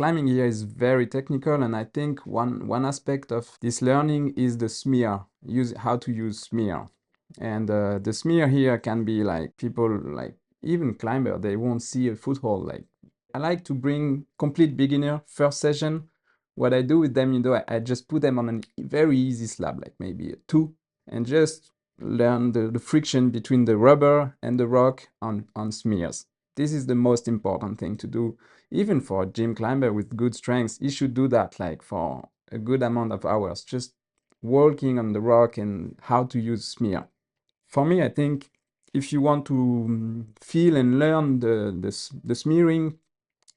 climbing here is very technical, and I think one aspect of this learning is the smear, how to use smear. And the smear here can be like people like even climber, they won't see a foothold. Like I like to bring complete beginner first session. What I do with them, I just put them on a very easy slab, like maybe a 2, and just learn the friction between the rubber and the rock on smears. This is the most important thing to do. Even for a gym climber with good strength, he should do that like for a good amount of hours, just working on the rock and how to use smear. For me, I think if you want to feel and learn the smearing,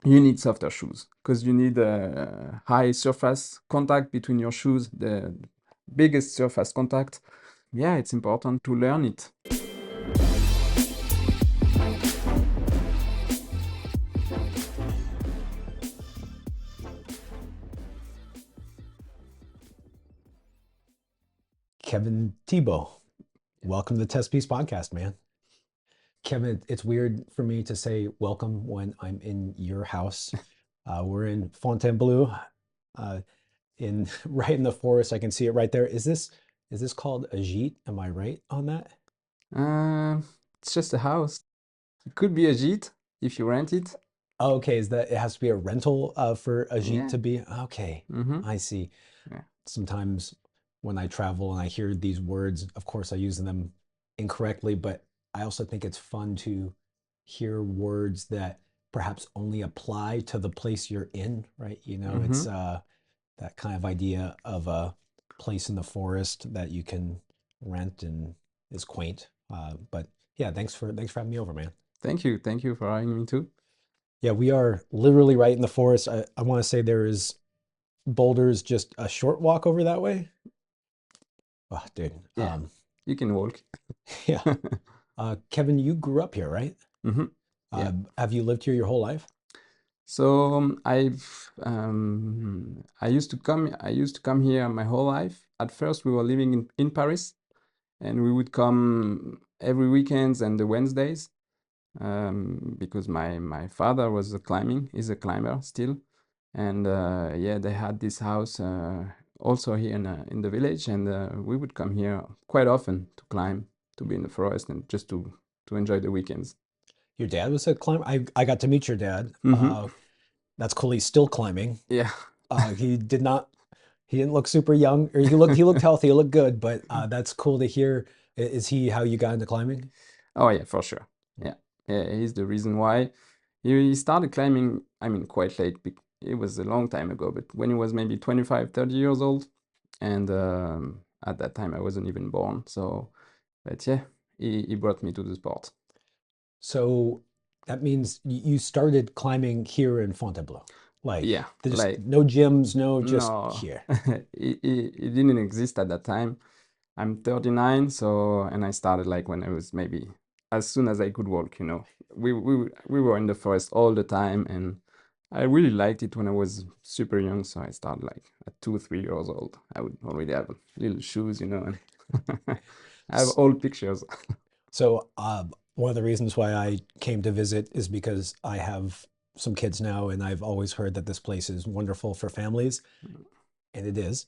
you need softer shoes because you need a high surface contact between your shoes, the biggest surface contact. Yeah, it's important to learn it. Kevin Thibault, welcome to the Testpiece podcast, man. Kevin, it's weird for me to say welcome when I'm in your house. We're in Fontainebleau, right in the forest. I can see it right there. Is this called a gîte? Am I right on that? It's just a house. It could be a gîte if you rent it. Oh, okay, is that it has to be a rental for a gîte Yeah. to be? Okay, I see. Yeah. Sometimes when I travel and I hear these words, of course I use them incorrectly, but I also think it's fun to hear words that perhaps only apply to the place you're in, right? It's that kind of idea of a place in the forest that you can rent and is quaint. But yeah, thanks for having me over, man. Thank you for having me too. Yeah, we are literally right in the forest. I want to say there is Boulder's just a short walk over that way. Oh, dude. Yeah, you can walk. Yeah. Kevin, you grew up here, right? Yeah. Have you lived here your whole life? So I used to come here my whole life. At first we were living in Paris, and we would come every weekends and the Wednesdays, because my father was he's a climber still, and yeah, they had this house also here in the village, and we would come here quite often to climb, to be in the forest, and just to enjoy the weekends. Your dad was a climber. I got to meet your dad. That's cool. He's still climbing. Yeah. He didn't look super young, or he looked healthy, he looked good, but that's cool to hear. Is he how you got into climbing? Oh yeah, for sure. Yeah, he's the reason why. He started climbing, I mean, quite late. It was a long time ago, but when he was maybe 25, 30 years old, and at that time I wasn't even born. So, but yeah, he brought me to the sport. So that means you started climbing here in Fontainebleau. Yeah, there's like no gyms, just no, here. it didn't exist at that time. I'm 39, so, and I started like when I was maybe as soon as I could walk, We were in the forest all the time, and I really liked it when I was super young, so I started like at 2, 3 years old. I would already have little shoes, and I have old pictures. So one of the reasons why I came to visit is because I have some kids now, and I've always heard that this place is wonderful for families, and it is.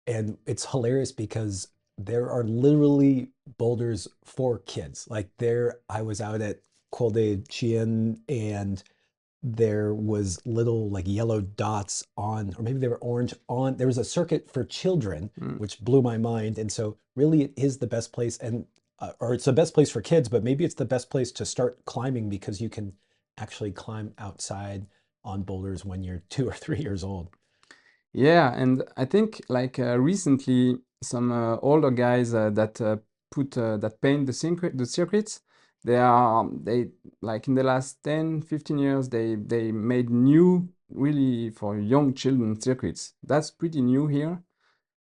And it's hilarious because there are literally boulders for kids. Like I was out at Col de Chien, and there was little like yellow dots on, or maybe they were orange on. There was a circuit for children, which blew my mind. And so really it is the best place, and or it's the best place for kids, but maybe it's the best place to start climbing because you can actually climb outside on boulders when you're 2 or 3 years old. Yeah, and I think like recently some older guys that paint the circuits, they like in the last 10, 15 years they made new really for young children circuits. That's pretty new here.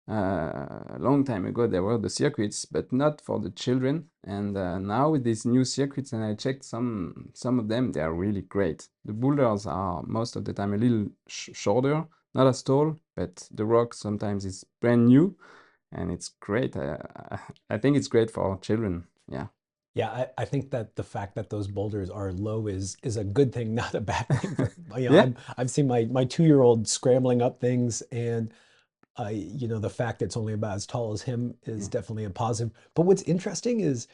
A long time ago there were the circuits, but not for the children. And now with these new circuits, and I checked some of them, they are really great. The boulders are most of the time a little shorter, not as tall, but the rock sometimes is brand new, and it's great. I think it's great for children. Yeah. Yeah, I think that the fact that those boulders are low is a good thing, not a bad thing. But Yeah. I've seen my 2-year-old scrambling up things, and the fact it's only about as tall as him is Yeah. definitely a positive. But what's interesting is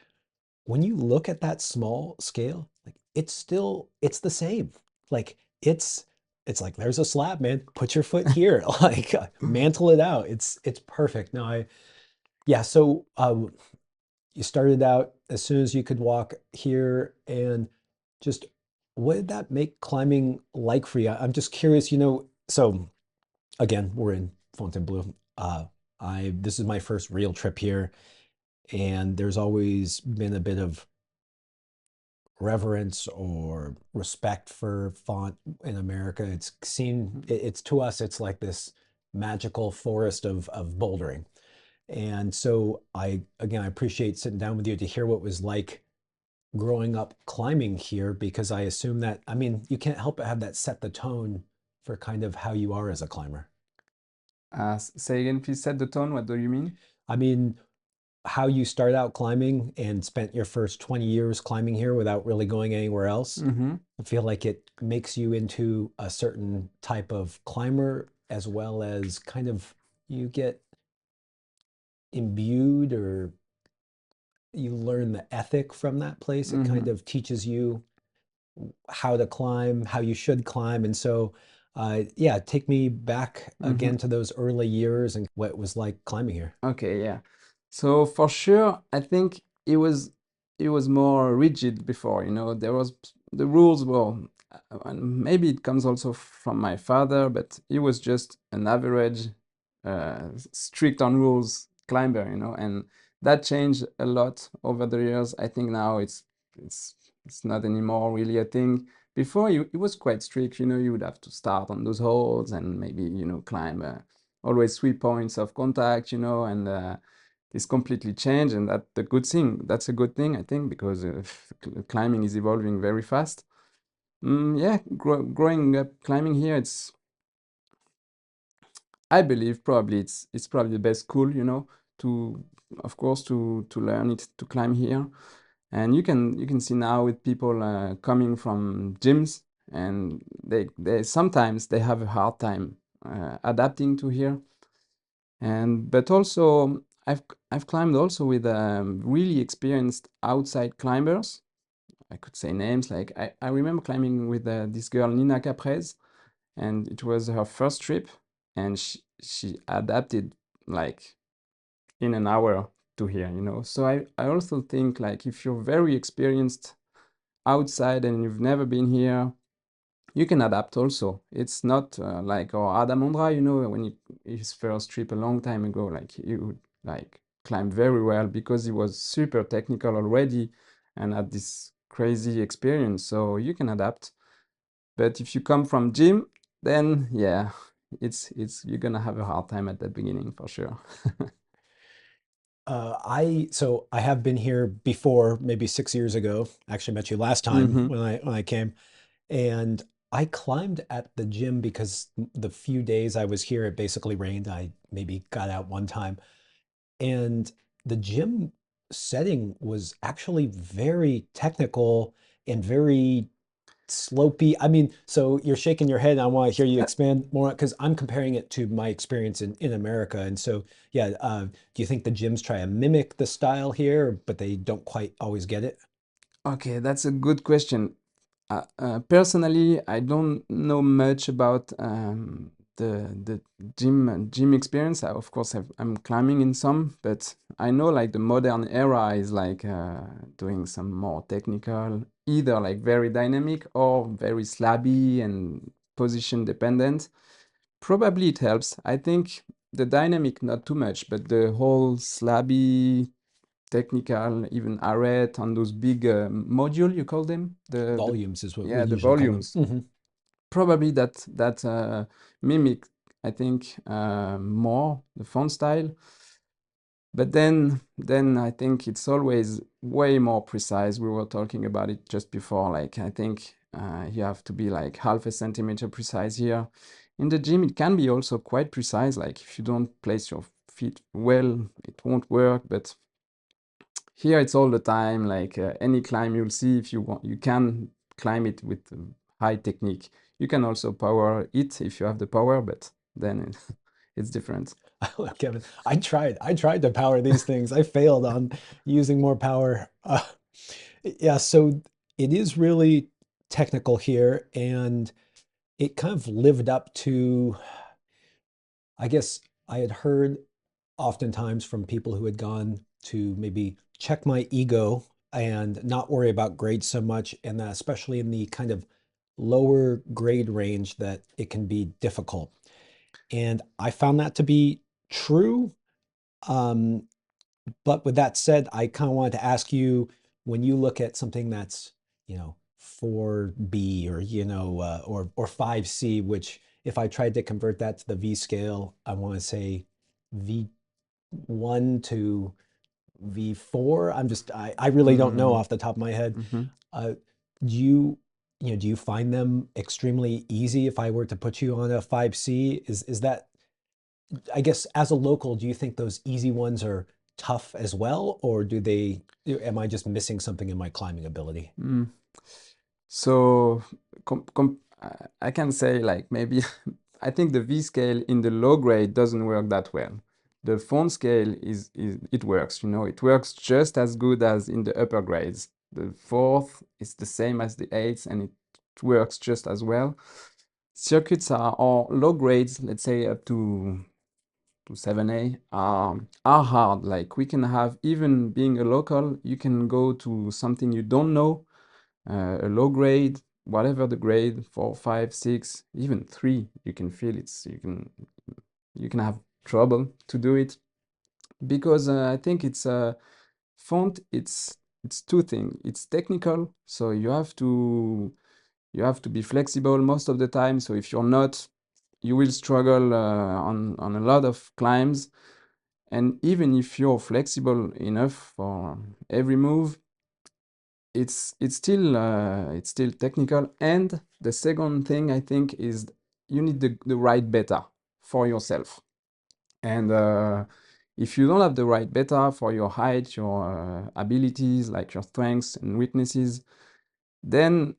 when you look at that small scale, like it's the same. Like it's like there's a slab, man. Put your foot here, like mantle it out. It's perfect. No, yeah. So you started out as soon as you could walk here, and just what did that make climbing like for you? I'm just curious. So again, we're in Fontainebleau. I This is my first real trip here, and there's always been a bit of reverence or respect for font in America. It's to us, it's like this magical forest of bouldering. And so I appreciate sitting down with you to hear what it was like growing up climbing here, because I assume that, I mean, you can't help but have that set the tone for kind of how you are as a climber. Say again, please. Set the tone. What do you mean? I mean, how you start out climbing and spent your first 20 years climbing here without really going anywhere else. Mm-hmm. I feel like it makes you into a certain type of climber, as well as kind of you get imbued, or you learn the ethic from that place. It kind Mm-hmm. of teaches you how to climb, how you should climb. And so, yeah, take me back Mm-hmm. again to those early years and what it was like climbing here. Okay, yeah. So for sure, I think it was more rigid before, There was the rules were, and maybe it comes also from my father, but he was just an average, strict on rules climber, and that changed a lot over the years. I think now it's it's not anymore really a thing. Before, it was quite strict, you would have to start on those holes and maybe, climb. Always 3 points of contact, and it's completely changed, and that the good thing. That's a good thing, I think, because climbing is evolving very fast. Yeah, growing up climbing here, I believe probably it's probably the best school, to of course to learn it to climb here, and you can see now with people coming from gyms, and they sometimes they have a hard time adapting to here. And but also I've climbed also with really experienced outside climbers. I could say names like I remember climbing with this girl Nina Caprez, and it was her first trip, and she adapted like in an hour to here, So I also think like if you're very experienced outside and you've never been here, you can adapt also. It's not like or Adam Ondra, when his first trip a long time ago, like he would like climb very well because he was super technical already and had this crazy experience. So you can adapt. But if you come from gym, then yeah, it's you're gonna have a hard time at the beginning for sure. So I have been here before, maybe 6 years ago. Actually met you last time Mm-hmm. when I came, and I climbed at the gym because the few days I was here, it basically rained. I maybe got out one time, and the gym setting was actually very technical and very slopey. I mean, so you're shaking your head, and I want to hear you expand more because I'm comparing it to my experience in America. And so, yeah, do you think the gyms try to mimic the style here, but they don't quite always get it? Okay, that's a good question. Personally, I don't know much about the gym experience. I, of course, I'm climbing in some, but I know like the modern era is like doing some more technical, either like very dynamic or very slabby and position dependent. Probably it helps. I think the dynamic not too much, but the whole slabby technical, even arret on those big module you call them, the Volumes is what we yeah, the usually call them. volumes. Probably that mimic, I think, more the font style. But then I think it's always way more precise. We were talking about it just before. Like I think you have to be like half a centimeter precise here. In the gym, it can be also quite precise. Like if you don't place your feet well, it won't work. But here it's all the time. Like any climb you'll see, if you want, you can climb it with high technique. You can also power it if you have the power, but then it's different. Kevin, I tried to power these things. I failed on using more power. Yeah, so it is really technical here, and it kind of lived up to, I guess I had heard oftentimes from people who had gone to maybe check my ego and not worry about grades so much, and that especially in the kind of lower grade range that it can be difficult. And I found that to be true. Um, but with that said, I kind of wanted to ask you, when you look at something that's, 4B or, or 5C, which if I tried to convert that to the V scale, I want to say V1 to V4. I really don't know Mm, off the top of my head. mhm. Uh, do you, do you find them extremely easy if I were to put you on a 5C? Is that, I guess, as a local, do you think those easy ones are tough as well, or am I just missing something in my climbing ability? Mm. So I can say like maybe I think the V scale in the low grade doesn't work that well. The font scale is it works, it works just as good as in the upper grades. The fourth is the same as the eighth, and it works just as well. Circuits are or low grades, let's say up to 7A, are hard. Like we can have, even being a local, you can go to something you don't know, a low grade, whatever the grade, 4, 5, 6, even 3, you can feel it's you can have trouble to do it because I think it's font. It's two things. It's technical, so you have to be flexible most of the time. So if you're not, you will struggle on a lot of climbs. And even if you're flexible enough for every move, it's still technical. And the second thing I think is you need the right beta for yourself. And if you don't have the right beta for your height, your abilities, like your strengths and weaknesses, then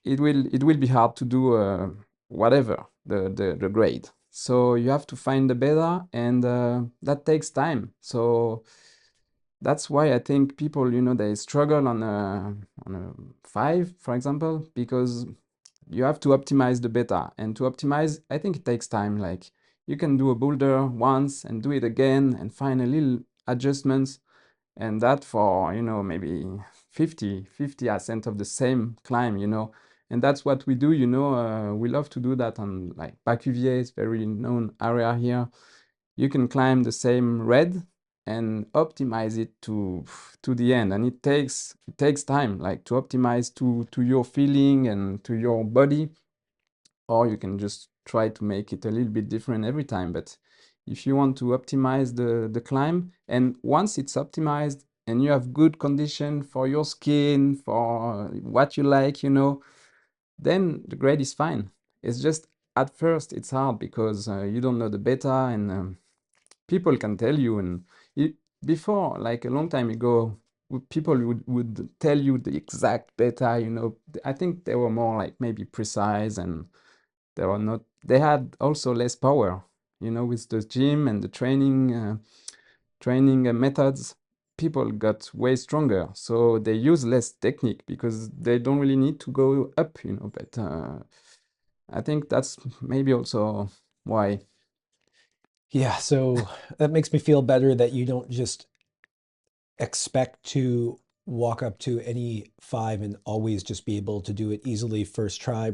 it will be hard to do whatever the grade. So you have to find the beta, and that takes time. So that's why I think people, they struggle on a 5, for example, because you have to optimize the beta. And to optimize, I think it takes time. Like you can do a boulder once and do it again and find a little adjustments, and that for, maybe 50% of the same climb. And that's what we do. We love to do that on like Bacuvier, it's very known area here. You can climb the same red and optimize it to the end, and it takes time, like to optimize to your feeling and to your body. Or you can just try to make it a little bit different every time. But if you want to optimize the climb, and once it's optimized and you have good condition for your skin, for what you like, then the grade is fine. It's just at first it's hard because you don't know the beta, and people can tell you. And it, before, like a long time ago, people would tell you the exact beta. I think they were more like maybe precise, and they had also less power, with the gym and the training methods. People got way stronger, so they use less technique because they don't really need to go up, but I think that's maybe also why. Yeah, so that makes me feel better that you don't just expect to walk up to any 5 and always just be able to do it easily first try,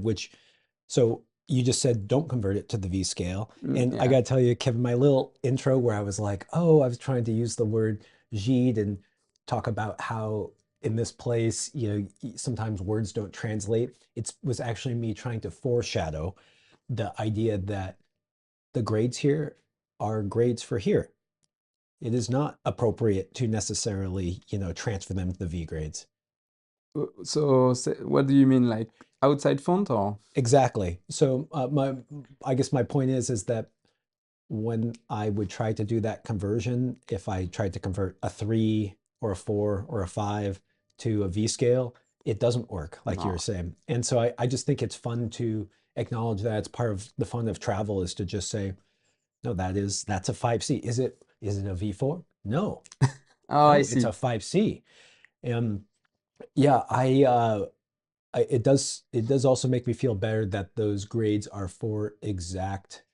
so you just said don't convert it to the V scale. And I Yeah. gotta tell you, Kevin, my little intro where I was like, oh, I was trying to use the word gîte and talk about how in this place, sometimes words don't translate. It was actually me trying to foreshadow the idea that the grades here are grades for here. It is not appropriate to necessarily, transfer them to the V grades. So, what do you mean, like outside font or? Exactly. So I guess my point is that when I would try to do that conversion, if I tried to convert a 3 or a 4 or a 5 to a V scale, it doesn't work like you're No. saying. And so I just think it's fun to acknowledge that. It's part of the fun of travel is to just say, no, that's a 5C. Is it a V4? No, Oh, I no, it's a see. 5C. And yeah, it does also make me feel better that those grades are for exact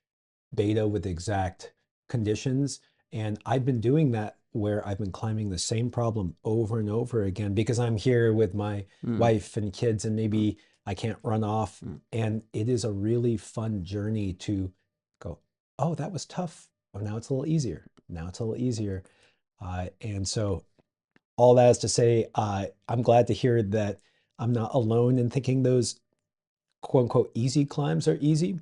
beta with exact conditions. And I've been doing that where I've been climbing the same problem over and over again because I'm here with my Mm, wife and kids and mm, maybe I can't run off. mm. And it is a really fun journey to go, oh, that was tough. Oh, now it's a little easier. Now it's a little easier. And so all that is to say, I'm glad to hear that I'm not alone in thinking those quote unquote easy climbs are easy.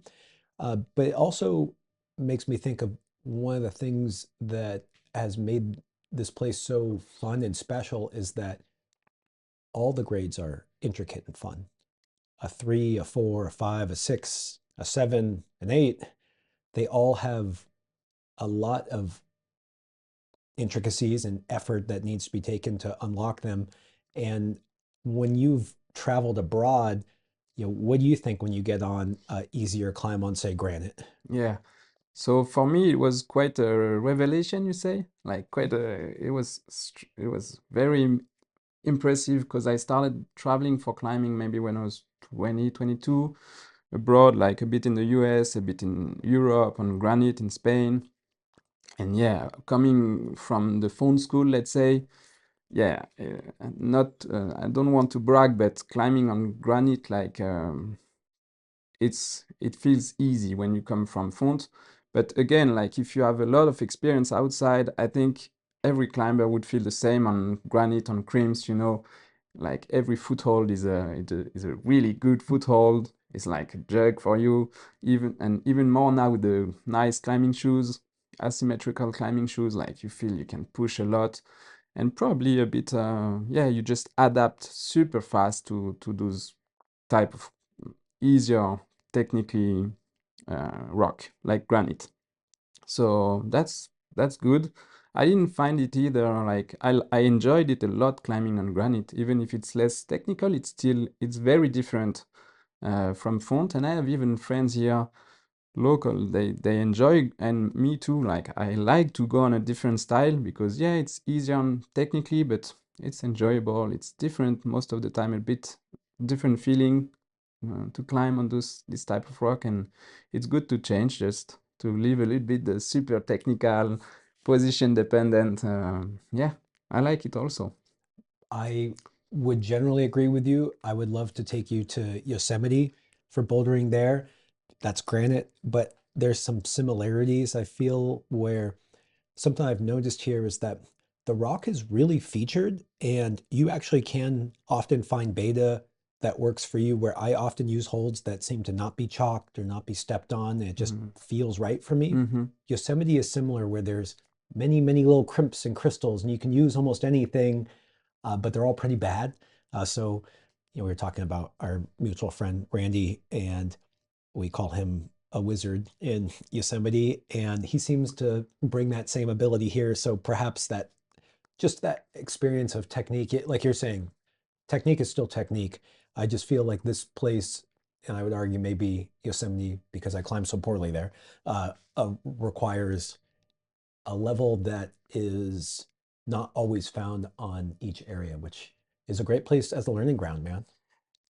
But it also makes me think of one of the things that has made this place so fun and special is that all the grades are intricate and fun. A 3, a 4, a 5, a 6, a 7, an 8, they all have a lot of intricacies and effort that needs to be taken to unlock them. And when you've traveled abroad, what do you think when you get on a easier climb on, say, granite? Yeah. So for me, it was quite a revelation, you say? Like quite a, it was very impressive because I started traveling for climbing maybe when I was 20, 22, abroad, like a bit in the US, a bit in Europe, on granite in Spain. And yeah, coming from the phone school, let's say, yeah, not, I don't want to brag, but climbing on granite, like, it feels easy when you come from front. But again, like if you have a lot of experience outside, I think every climber would feel the same on granite, on crimps, like every foothold is a really good foothold. It's like a jug for you. Even more now with the nice climbing shoes, asymmetrical climbing shoes, like you feel you can push a lot and probably a bit, yeah, you just adapt super fast to those type of easier technically rock like granite. So that's good. I didn't find it either like I enjoyed it a lot climbing on granite. Even if it's less technical, it's very different from font. And I have even friends here local, they enjoy, and me too, like I like to go on a different style because yeah, it's easier on technically, but it's enjoyable, it's different most of the time, a bit different feeling to climb on this type of rock. And it's good to change, just to leave a little bit the super technical, position dependent. Yeah, I like it also. I would generally agree with you. I would love to take you to Yosemite for bouldering there. That's granite, but there's some similarities I feel where something I've noticed here is that the rock is really featured and you actually can often find beta that works for you where I often use holds that seem to not be chalked or not be stepped on. And it just Mm-hmm. feels right for me. Mm-hmm. Yosemite is similar where there's many, many little crimps and crystals and you can use almost anything, but they're all pretty bad. So, we were talking about our mutual friend, Randy, and we call him a wizard in Yosemite, and he seems to bring that same ability here. So perhaps that just that experience of technique, like you're saying, technique is still technique. I just feel like this place, and I would argue maybe Yosemite, because I climb so poorly there, requires a level that is not always found on each area, which is a great place as a learning ground, man.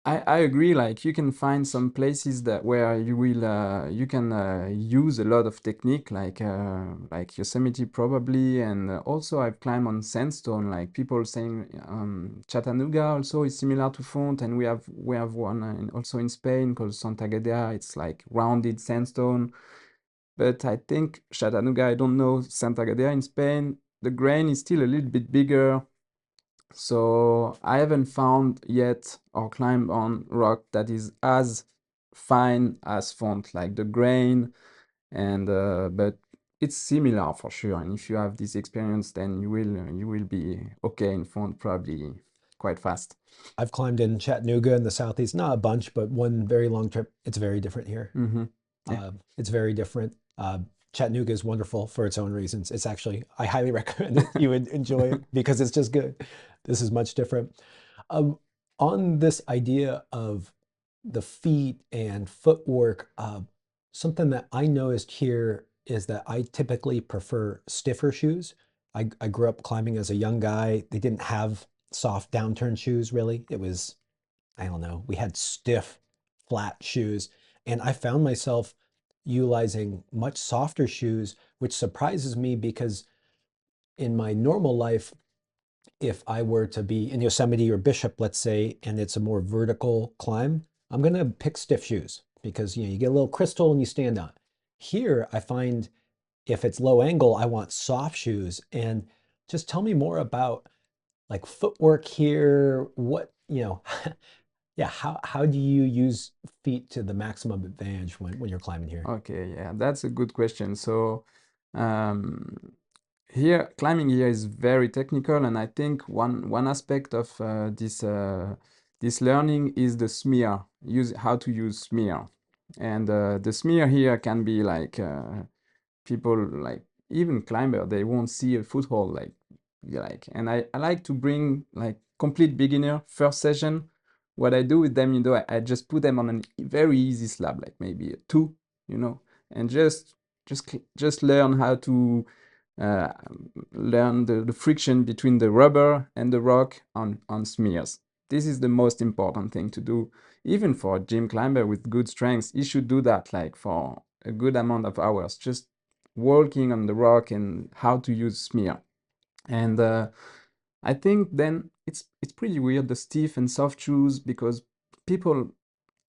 I agree. Like you can find some places that where you can use a lot of technique, like Yosemite probably, and also I've climbed on sandstone. Like people saying Chattanooga also is similar to Font, and we have one also in Spain called Santa Gadea. It's like rounded sandstone, but I think Chattanooga. I don't know Santa Gadea in Spain. The grain is still a little bit bigger, so I haven't found yet or climbed on rock that is as fine as font, like the grain, and but it's similar for sure. And if you have this experience, then you will be okay in font probably quite fast. I've climbed in Chattanooga in the southeast, not a bunch, but one very long trip. It's very different here. Mm-hmm. Yeah. It's very different. Chattanooga is wonderful for its own reasons. It's actually, I highly recommend it. You would enjoy it because it's just good. This is much different. Um, on this idea of the feet and footwork, something that I noticed here is that I typically prefer stiffer shoes. I grew up climbing as a young guy. They didn't have soft downturn shoes really. It was, I don't know, we had stiff, flat shoes. And I found myself utilizing much softer shoes, which surprises me because in my normal life, if I were to be in Yosemite or Bishop, let's say, and it's a more vertical climb, I'm gonna pick stiff shoes because you get a little crystal and you stand on it. Here, I find if it's low angle, I want soft shoes. And just tell me more about like footwork here. What, yeah, how do you use feet to the maximum advantage when you're climbing here? Okay, yeah, that's a good question. So um, here, climbing here is very technical, and I think one aspect of this learning is the smear, use how to use smear, and the smear here can be like people like even climber they won't see a foothold like and I like to bring like complete beginner first session. What I do with them, I just put them on a very easy slab, like maybe a two, and just learn how to uh, learn the friction between the rubber and the rock on smears. This is the most important thing to do. Even for a gym climber with good strength, he should do that like for a good amount of hours, just working on the rock and how to use smear. And I think then it's pretty weird, the stiff and soft shoes, because people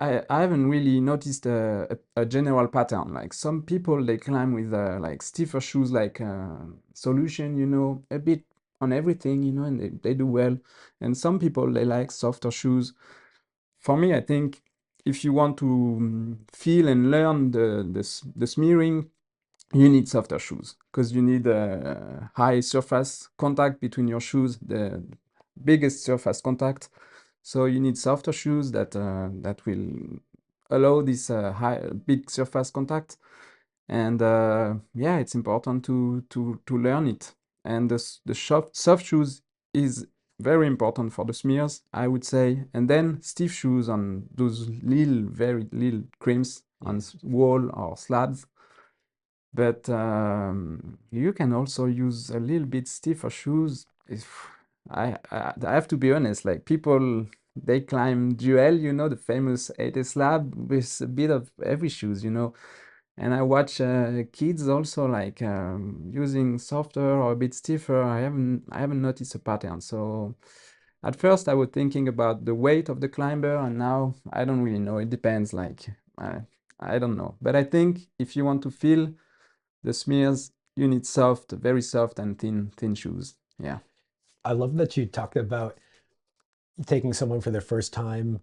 I haven't really noticed a general pattern. Like some people they climb with like stiffer shoes, like solution, a bit on everything, and they do well. And some people they like softer shoes. For me, I think if you want to feel and learn the smearing, you need softer shoes because you need a high surface contact between your shoes, the biggest surface contact. So you need softer shoes that will allow this high big surface contact. And yeah, it's important to learn it. And the soft shoes is very important for the smears, I would say. And then stiff shoes on those very little crimps on wall or slabs. But you can also use a little bit stiffer shoes. If I have to be honest, like people they climb duel, the famous 80 slab with a bit of every shoes. And I watch kids also like using softer or a bit stiffer. I haven't noticed a pattern. So at first I was thinking about the weight of the climber, and now I don't really know. It depends. Like I don't know. But I think if you want to feel the smears, you need soft, very soft and thin shoes. Yeah. I love that you talked about taking someone for their first time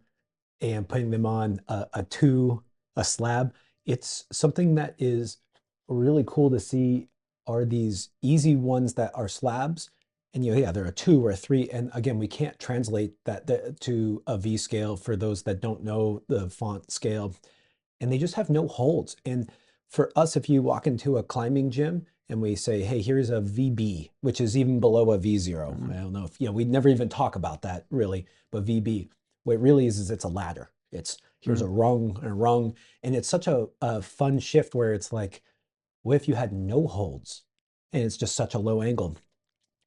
and putting them on a slab. It's something that is really cool to see are these easy ones that are slabs. And yeah, they're a two or a three. And again, we can't translate that to a V scale for those that don't know the font scale. And they just have no holds. And for us, if you walk into a climbing gym and we say, hey, here's a VB, which is even below a V0. Mhm. I don't know if, we never even talk about that really, but VB, what it really is it's a ladder. It's here's a Mm. rung and a rung. And it's such a fun shift where it's like, what if you had no holds and it's just such a low angle?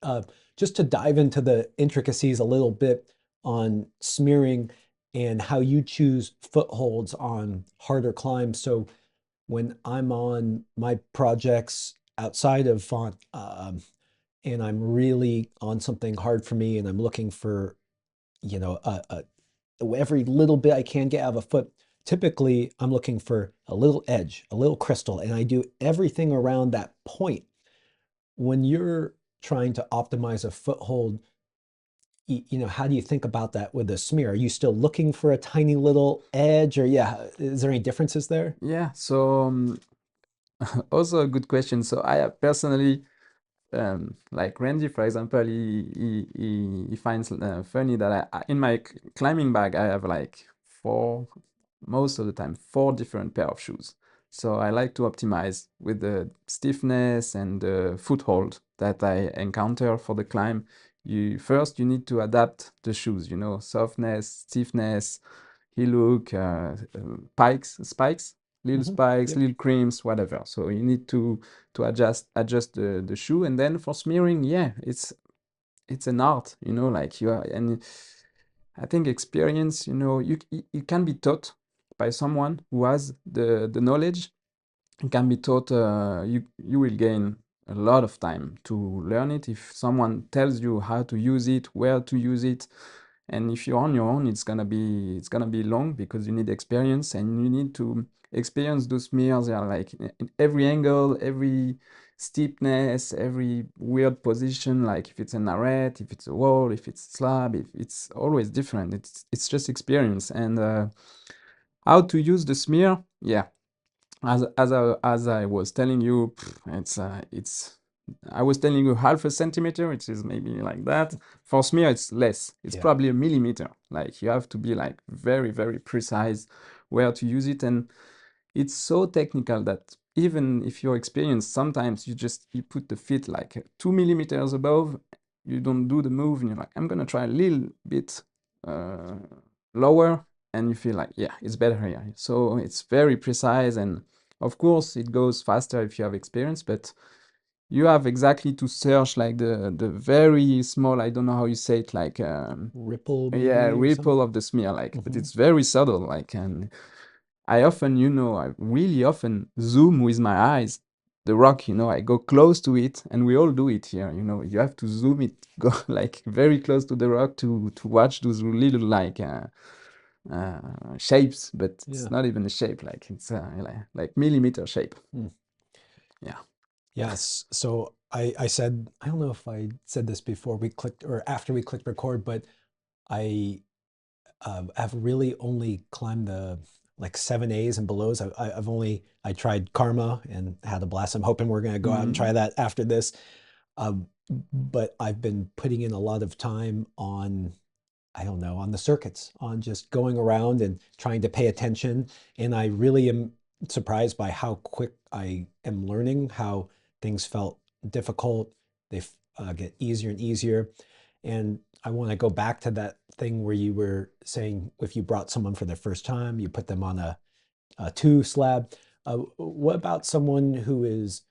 Uh, just to dive into the intricacies a little bit on smearing and how you choose footholds on harder climbs. So when I'm on my projects outside of font, and I'm really on something hard for me and I'm looking for, every little bit I can get out of a foot, typically I'm looking for a little edge, a little crystal, and I do everything around that point. When you're trying to optimize a foothold, how do you think about that with a smear? Are you still looking for a tiny little edge, or yeah, is there any differences there? Yeah. So also a good question. So I personally like Randy, for example, he finds funny that in my climbing bag I have like most of the time four different pair of shoes. So I like to optimize with the stiffness and the foothold that I encounter for the climb. You need to adapt the shoes, softness, stiffness, heel hook, spikes, little Hmm. spikes, Yep. little crimps, whatever. So you need to adjust the shoe, and then for smearing, yeah, it's an art, like you are, and I think experience, you can be taught by someone who has the knowledge. It can be taught. You will gain a lot of time to learn it if someone tells you how to use it, where to use it. And if you're on your own, it's gonna be long because you need experience and you need to experience those mirrors. They are like in every angle, every steepness, every weird position. Like if it's an arête, if it's a wall, if it's slab, if it's always different. It's just experience. And how to use the smear? Yeah, as I was telling you, it's I was telling you half a centimeter, which is maybe like that. For smear, it's less. It's Yeah. probably a millimeter. Like you have to be like very, very precise where to use it, and it's so technical that even if you're experienced, sometimes you put the feet like 2 millimeters above, you don't do the move, and you're like, I'm gonna try a little bit uh, lower, and you feel like, yeah, it's better here. So it's very precise, and of course, it goes faster if you have experience, but you have exactly to search like the very small, I don't know how you say it, like Ripple yeah, maybe or ripple something. of the smear, like, but Hmm. it's very subtle, like, and I really often zoom with my eyes the rock, I go close to it, and we all do it here, you have to zoom it, go like very close to the rock to watch those little like shapes, but Yeah. it's not even a shape, like it's like millimeter shape. Mm. Yeah. Yes. So I said, I don't know if I said this before we clicked or after we clicked record, but I have really only climbed the like 7As and belows. I've only I tried Karma and had a blast. I'm hoping we're going to go out and try Mhm. that after this. Um, but I've been putting in a lot of time on, I don't know, on the circuits, on just going around and trying to pay attention. And I really am surprised by how quick I am learning, how things felt difficult. They get easier and easier. And I want to go back to that thing where you were saying if you brought someone for the first time, you put them on a two slab. What about someone who is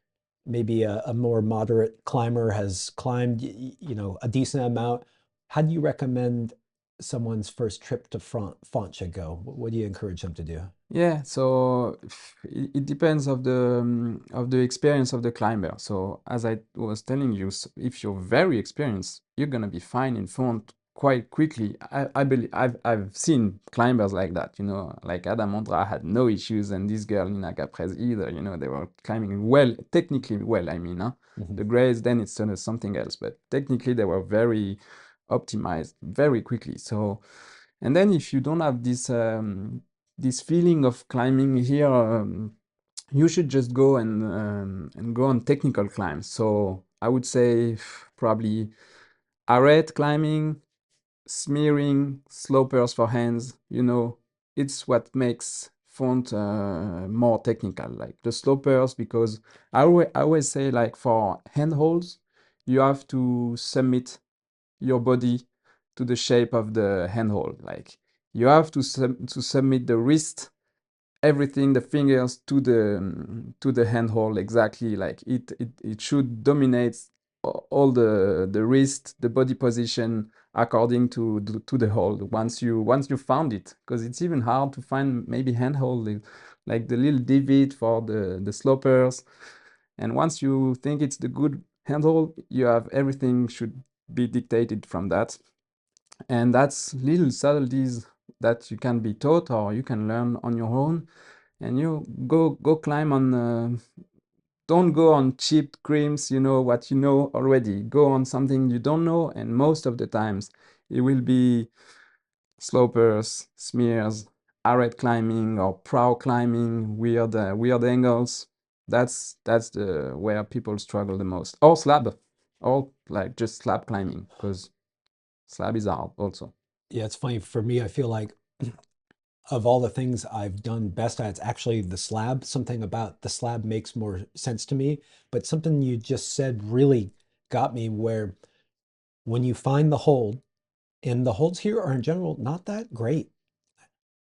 maybe a more moderate climber, has climbed, a decent amount? How do you recommend someone's first trip to Font should go? What do you encourage them to do? Yeah, so it depends of the experience of the climber. So as I was telling you, if you're very experienced, you're gonna be fine in front quite quickly. I believe I've seen climbers like that, like Adam Ondra had no issues, and this girl Nina Caprez either. They were climbing well, technically well. I mean, huh? Hmm. The grades then it's something else, but technically they were very optimized very quickly. So, and then if you don't have this feeling of climbing here, you should just go and go on technical climbs. So I would say probably arête climbing, smearing, slopers for hands. It's what makes font more technical, like the slopers, because I always say like for handholds, you have to submit your body to the shape of the handhold. Like you have to submit the wrist, everything, the fingers to the handhold exactly. Like it should dominate all the wrist, the body position according to the hold. Once you found it, because it's even hard to find maybe handhold like the little divot for the slopers. And once you think it's the good handhold, you have everything should be dictated from that. And that's little subtleties that you can be taught or you can learn on your own. And you go climb on. Don't go on cheap creams. You know what you know already. Go on something you don't know, and most of the times it will be slopers, smears, arête climbing or prow climbing, weird angles. That's the where people struggle the most. Or slab, or like just slab climbing, because slab is hard also. Yeah, it's funny for me. I feel like of all the things I've done best at, it's actually the slab. Something about the slab makes more sense to me. But something you just said really got me where when you find the hold, and the holds here are in general not that great.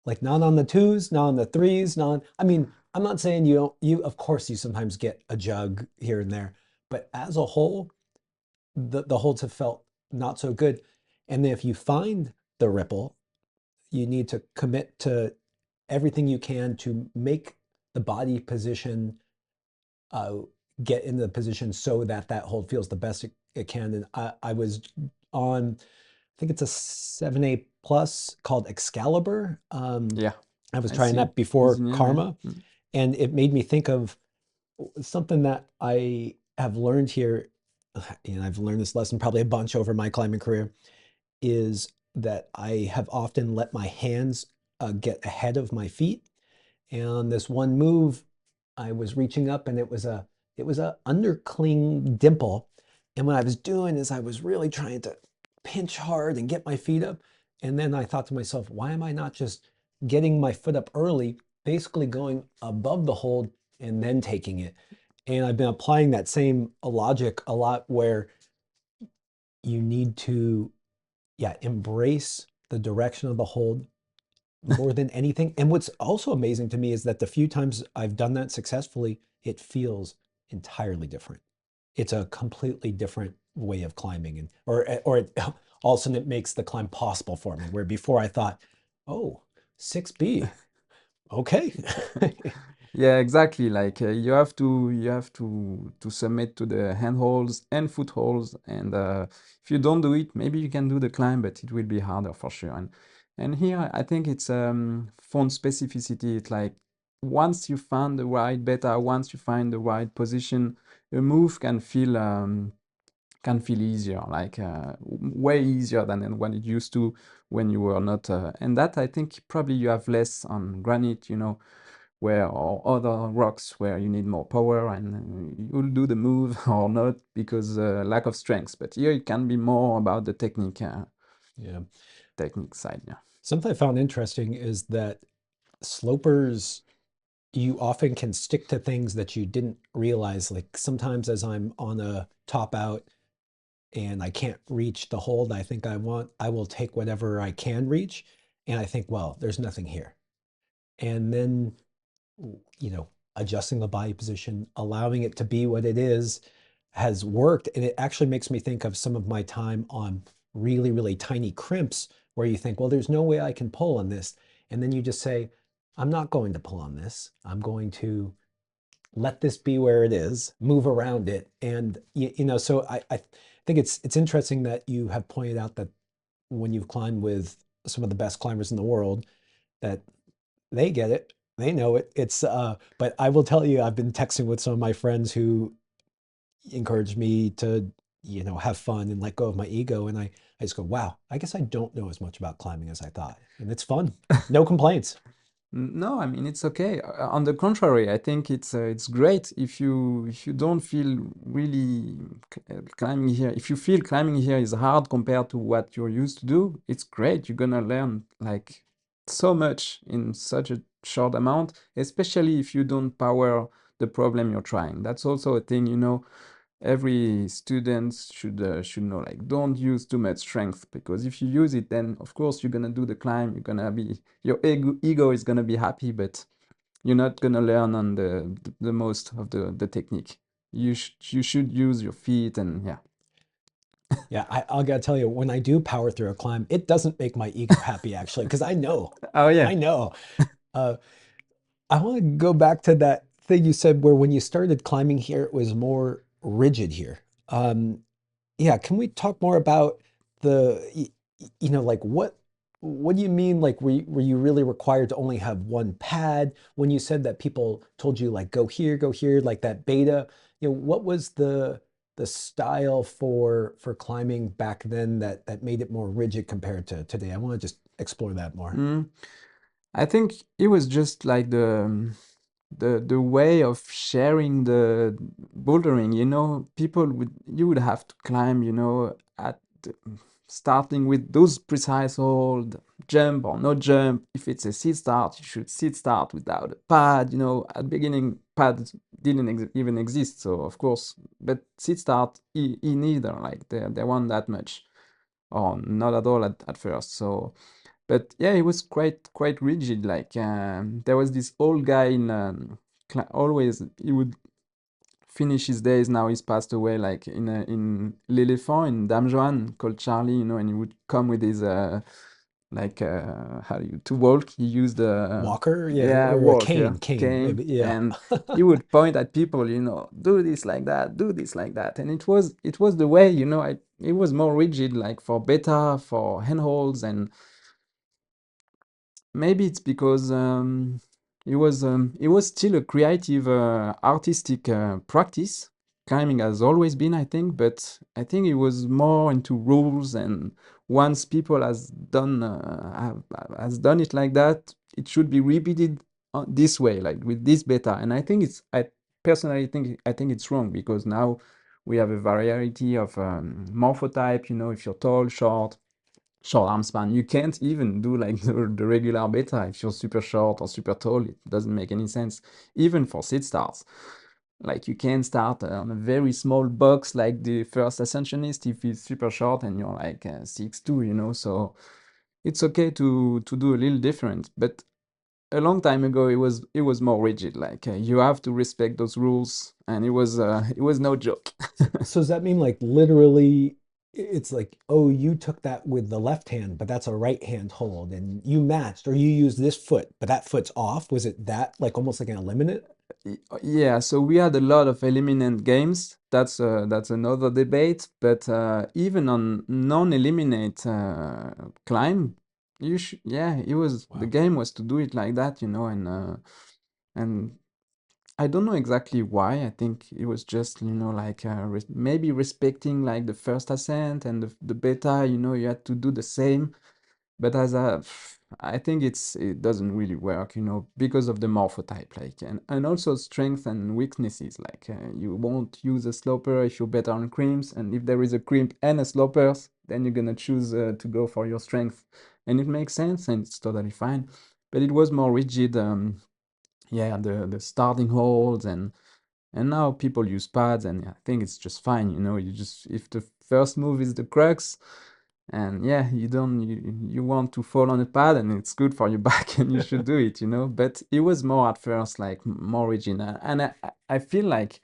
Like not on the twos, not on the threes, not, I mean, I'm not saying you don't, you, of course, you sometimes get a jug here and there, but as a whole, the holds have felt not so good. And then if you find the ripple, you need to commit to everything you can to make the body position uh, get in the position so that that hold feels the best it can. And I was on, I think it's a 7A plus called Excalibur. Yeah, I was I trying see. that before Easy name, yeah. Karma, and it made me think of something that I have learned here, and I've learned this lesson probably a bunch over my climbing career, is that I have often let my hands get ahead of my feet. And this one move, I was reaching up, and it was a undercling dimple. And what I was doing is I was really trying to pinch hard and get my feet up. And then I thought to myself, why am I not just getting my foot up early, basically going above the hold and then taking it? And I've been applying that same logic a lot where you need to, yeah, embrace the direction of the hold more than anything. And what's also amazing to me is that the few times I've done that successfully, it feels entirely different. It's a completely different way of climbing, and or it, all of a sudden it makes the climb possible for me. Where before I thought, oh, 6B, okay. Yeah, exactly. Like you have to submit to the handholds and footholds, and if you don't do it, maybe you can do the climb, but it will be harder for sure. And here I think it's font specificity. It's like once you find the right beta, once you find the right position, a move can feel easier, like way easier than what it used to when you were not. And that I think probably you have less on granite, where or other rocks where you need more power and you'll do the move or not because lack of strength. But here it can be more about the Yeah. technique side. Yeah. Something I found interesting is that slopers, you often can stick to things that you didn't realize. Like sometimes as I'm on a top out and I can't reach the hold I think I want, I will take whatever I can reach. And I think, well, there's nothing here. And then, you know, adjusting the body position, allowing it to be what it is, has worked. And it actually makes me think of some of my time on really, really tiny crimps where you think, well, there's no way I can pull on this. And then you just say, I'm not going to pull on this. I'm going to let this be where it is, move around it. And, so I think it's interesting that you have pointed out that when you've climbed with some of the best climbers in the world, that they get it, they know it. But I will tell you, I've been texting with some of my friends who encourage me to, have fun and let go of my ego. And I just go, wow, I guess I don't know as much about climbing as I thought. And it's fun. No complaints. No, I mean it's okay. On the contrary, I think it's great if you don't feel really climbing here. If you feel climbing here is hard compared to what you're used to do, it's great. You're gonna learn like so much in such a short amount, especially if you don't power the problem you're trying. That's also a thing, every student should know, like don't use too much strength, because if you use it, then of course you're gonna do the climb, your ego is gonna be happy, but you're not gonna learn on the most of the technique. You should use your feet, and yeah. Yeah, I gotta tell you, when I do power through a climb, it doesn't make my ego happy actually, because I know, Oh yeah. I know. Uh, I want to go back to that thing you said where when you started climbing here, it was more rigid here. Yeah, can we talk more about like what do you mean? Like, were you really required to only have one pad when you said that people told you like go here, like that beta? What was the style for climbing back then that made it more rigid compared to today? I want to just explore that more. Mm. I think it was just like the way of sharing the bouldering. People would you would have to climb, at starting with those precise hold, jump or no jump. If it's a seat start, you should seat start without a pad. You know, at the beginning, pads didn't even exist, so of course, but seat start, neither, like they weren't that much, or not at all at first. So, but yeah, it was quite rigid. Like there was this old guy in always he would finish his days. Now he's passed away, like in l'Éléphant in Dame Joanne, called Charlie, you know, and he would come with his like how do you to walk. He used Walker, yeah, yeah, or a walk, yeah, cane, cane, maybe, yeah. and he would point at people, you know, do this like that, do this like that, and it was the way, you know. It was more rigid, like for beta, for handholds, and maybe it's because it was still a creative, artistic practice. Climbing has always been, I think, but I think it was more into rules. And once people has done it like that, it should be repeated this way, like with this beta. And I personally think it's wrong, because now we have a variety of morphotype. You know, if you're tall, short arm span. You can't even do like the regular beta if you're super short or super tall. It doesn't make any sense. Even for seat starts, like you can start on a very small box like the first ascensionist if he's super short and you're like 6'2", you know. So it's okay to do a little different. But a long time ago, it was more rigid. Like you have to respect those rules, and it was no joke. So does that mean like literally it's like, oh, you took that with the left hand, but that's a right hand hold, and you matched, or you used this foot, but that foot's off? Was it that like almost like an eliminate? Yeah, so we had a lot of eliminant games. That's another debate. But even on non-eliminate climb, yeah, the Wow. game was to do it like that, you know. And I don't know exactly why. I think it was just, you know, like maybe respecting like the first ascent and the beta. You know, you had to do the same. But I think it doesn't really work, you know, because of the morphotype, like, and also strength and weaknesses. Like you won't use a sloper if you're better on crimps, and if there is a crimp and a slopers, then you're gonna choose to go for your strength, and it makes sense and it's totally fine. But it was more rigid. Yeah, the starting holds, and now people use pads, and I think it's just fine. You know, you just, if the first move is the crux, and yeah, you want to fall on a pad, and it's good for your back, and you should do it, you know. But it was more at first, like more rigid. And I feel like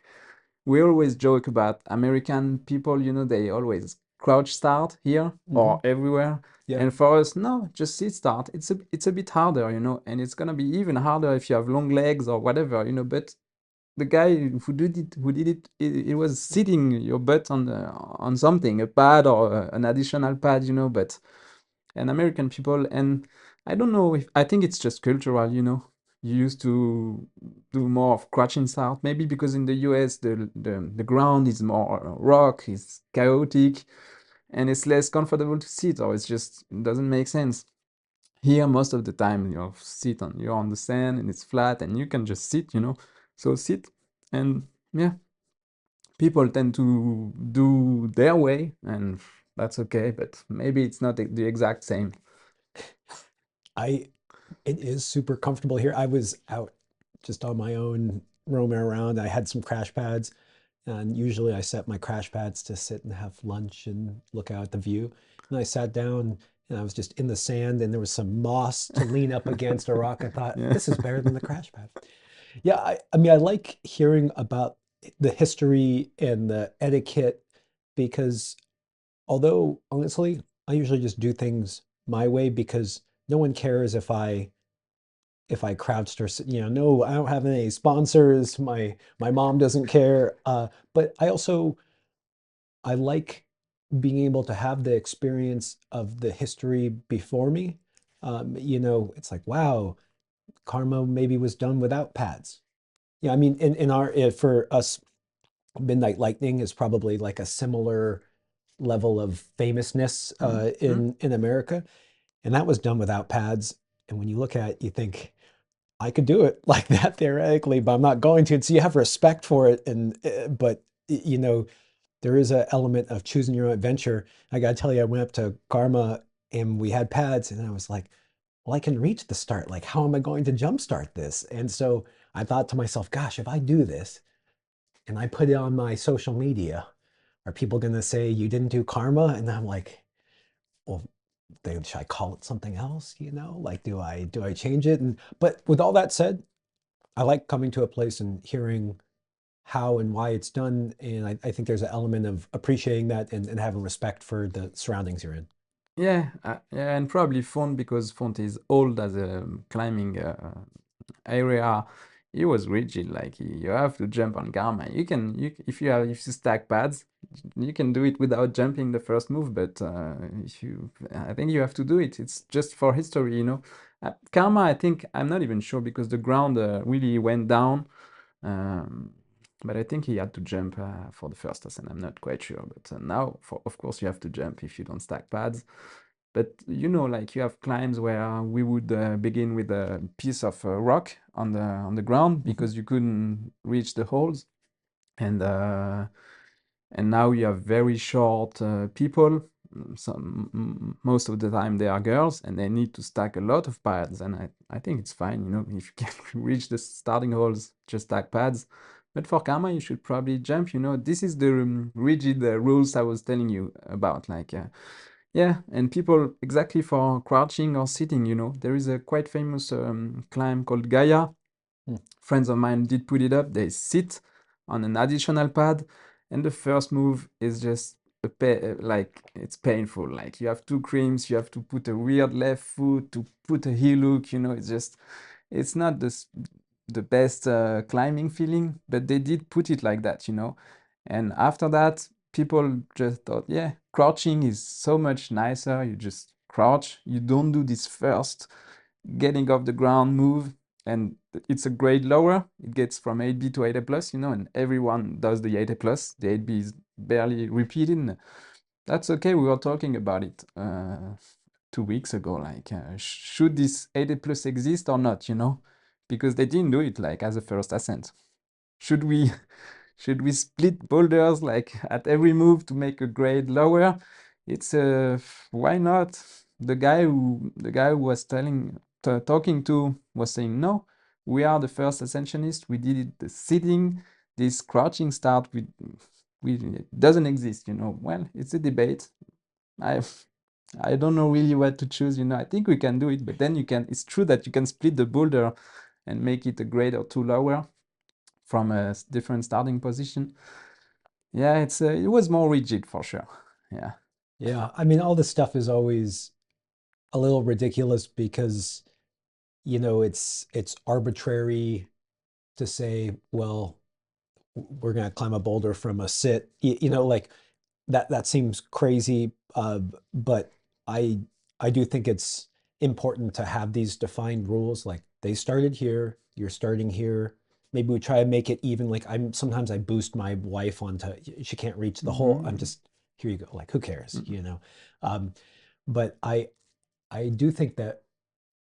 we always joke about American people, you know, they always crouch start here Hmm. or everywhere. Yeah. And for us, no, just sit start. It's a bit harder, you know, and it's gonna be even harder if you have long legs or whatever, you know. But the guy who did it was sitting your butt on something, a pad or an additional pad, you know. But and American people, and I don't know, if I think it's just cultural, you know. You used to do more of crouching start, maybe because in the US the ground is more rock, it's chaotic, and it's less comfortable to sit, or it doesn't make sense. Here, most of the time, you're on the sand and it's flat, and you can just sit, you know. So sit, and yeah, people tend to do their way, and that's okay. But maybe it's not the exact same. I It is super comfortable here. I was out just on my own, roaming around. I had some crash pads, and usually I set my crash pads to sit and have lunch and look out at the view. And I sat down and I was just in the sand, and there was some moss to lean up against a rock. I thought, Yeah. this is better than the crash pad. Yeah, I mean, I like hearing about the history and the etiquette because although honestly, I usually just do things my way because no one cares if I crouched or no, I don't have any sponsors. My mom doesn't care. But I like being able to have the experience of the history before me. It's like, wow, Karma maybe was done without pads. Yeah, I mean, in our for us, Midnight Lightning is probably like a similar level of famousness Mhm. in America, and that was done without pads. And when you look at it, you think, I could do it like that theoretically, but I'm not going to. And so you have respect for it, and but you know, there is an element of choosing your own adventure. I gotta tell you, I went up to Karma and we had pads, and I was like, well, I can reach the start. Like, how am I going to jumpstart this? And so I thought to myself, gosh, if I do this and I put it on my social media, are people going to say you didn't do Karma? And I'm like, well, should I call it something else? You know, like, do I change it? And but with all that said, I like coming to a place and hearing how and why it's done. And I think there's an element of appreciating that and having respect for the surroundings you're in. Yeah, yeah, and probably Font because Font is old as a climbing area. It was rigid, like you have to jump on Garmin. If you stack pads, you can do it without jumping the first move. But I think you have to do it. It's just for history, you know. Karma, I think I'm not even sure because the ground really went down. Um, but I think he had to jump for the first ascent. I'm not quite sure. But now, of course, you have to jump if you don't stack pads. But you know, like you have climbs where we would begin with a piece of rock on the ground Mhm. because you couldn't reach the holes, and uh, and now you have very short people. Most of the time they are girls, and they need to stack a lot of pads. And I think it's fine, you know, if you can reach the starting holes, just stack pads. But for Karma, you should probably jump. You know, this is the rigid rules I was telling you about, like. Yeah, and people exactly for crouching or sitting, you know, there is a quite famous climb called Gaia. Hmm. Friends of mine did put it up. They sit on an additional pad, and the first move is just like it's painful. Like you have two creams, you have to put a weird left foot to put a heel hook. You know, it's not the best climbing feeling, but they did put it like that. You know, and after that, people just thought, yeah, crouching is so much nicer. You just crouch. You don't do this first getting off the ground move, and it's a grade lower. It gets from 8B to 8A plus, you know, and everyone does the 8A plus. The 8B is barely repeated. That's okay. We were talking about it 2 weeks ago. Like, should this 8A plus exist or not? You know, because they didn't do it like as a first ascent. Should we should we split boulders like at every move to make a grade lower? It's why not? The guy who was talking to was saying no. We are the first ascensionist. We did it the sitting. This crouching start we it doesn't exist. You know. Well, it's a debate. I I don't know really what to choose. You know. I think we can do it, but then you can. It's true that you can split the boulder and make it a grade or two lower from a different starting position. Yeah, it was more rigid for sure. Yeah. Yeah, I mean, all this stuff is always a little ridiculous because, it's arbitrary to say, well, we're going to climb a boulder from a sit. Like that seems crazy. But I I do think it's important to have these defined rules. Like they started here, you're starting here. Maybe we try to make it even. Like sometimes I boost my wife onto, she can't reach the hole. I'm Mhm. just, here you go. Like who cares, Mm. Um, but I do think that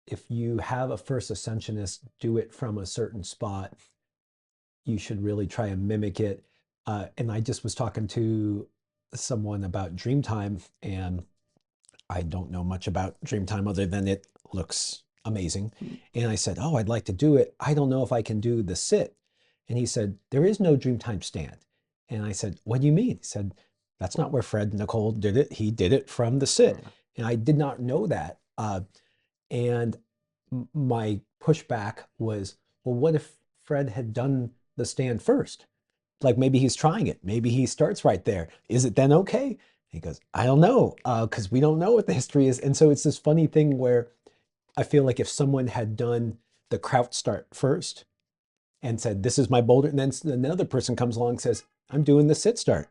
if you have a first ascensionist do it from a certain spot, you should really try and mimic it. And I just was talking to someone about Dreamtime, and I don't know much about Dreamtime other than it looks amazing. And I said, oh, I'd like to do it. I don't know if I can do the sit. And he said, there is no Dreamtime stand. And I said, what do you mean? He said, that's not where Fred Nicole did it. He did it from the sit. And I did not know that. And my pushback was, well, what if Fred had done the stand first? Like maybe he's trying it. Maybe he starts right there. Is it then okay? He goes, I don't know, because we don't know what the history is. And so it's this funny thing where I feel like if someone had done the crouch start first and said, this is my boulder, and then another person comes along and says, I'm doing the sit start.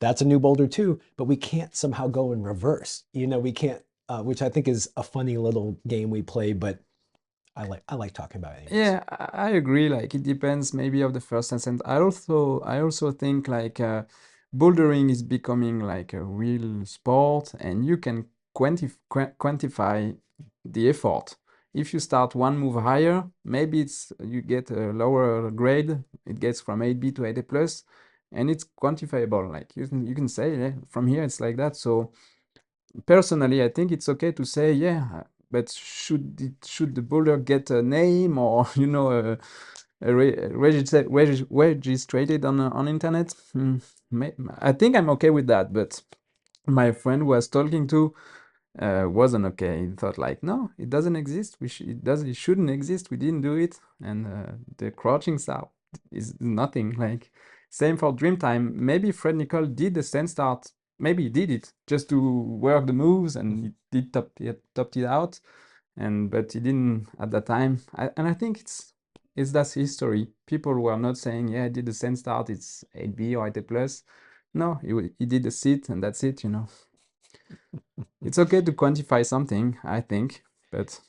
That's a new boulder too, but we can't somehow go in reverse. We can't, which I think is a funny little game we play, but I like talking about it anyways. Yeah, I agree. Like it depends maybe of the first ascent. I also think like bouldering is becoming like a real sport, and you can quantify the effort. If you start one move higher, maybe it's you get a lower grade. It gets from 8B to 8A plus, and it's quantifiable. Like you can say, yeah, from here it's like that. So personally, I think it's okay to say, yeah, but should the boulder get a name, or registered on internet? I think I'm okay with that, but my friend who I was talking to wasn't okay. He thought like, no, it doesn't exist. It shouldn't exist. We didn't do it, and the crouching start is nothing. Like same for Dreamtime. Maybe Fred Nicole did the stand start. Maybe he did it just to work the moves, and he did topped it out, and but he didn't at that time. And I think it's that's history. People who are not saying, yeah, I did the stand start. It's 8B or 8A plus. No, he did the sit, and that's it. It's okay to quantify something, I think, but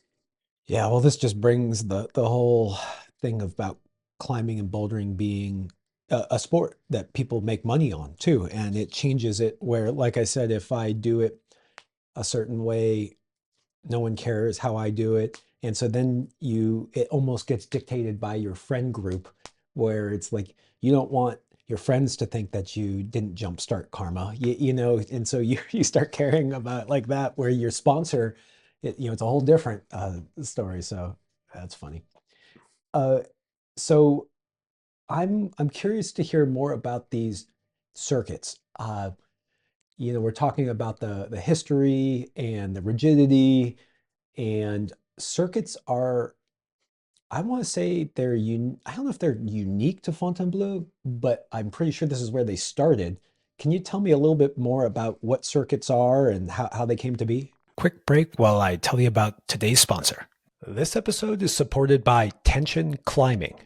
Yeah, well, this just brings the whole thing about climbing and bouldering being a sport that people make money on too, and it changes it where, like I said, if I do it a certain way, no one cares how I do it. And so then it almost gets dictated by your friend group, where it's like you don't want your friends to think that you didn't jumpstart karma, and so you start caring about like that, where your sponsor, it's a whole different story. So that's funny. Uh, so I'm curious to hear more about these circuits. We're talking about the history and the rigidity, and circuits are, I want to say I don't know if they're unique to Fontainebleau, but I'm pretty sure this is where they started. Can you tell me a little bit more about what circuits are and how they came to be? Quick break while I tell you about today's sponsor. This episode is supported by Tension Climbing.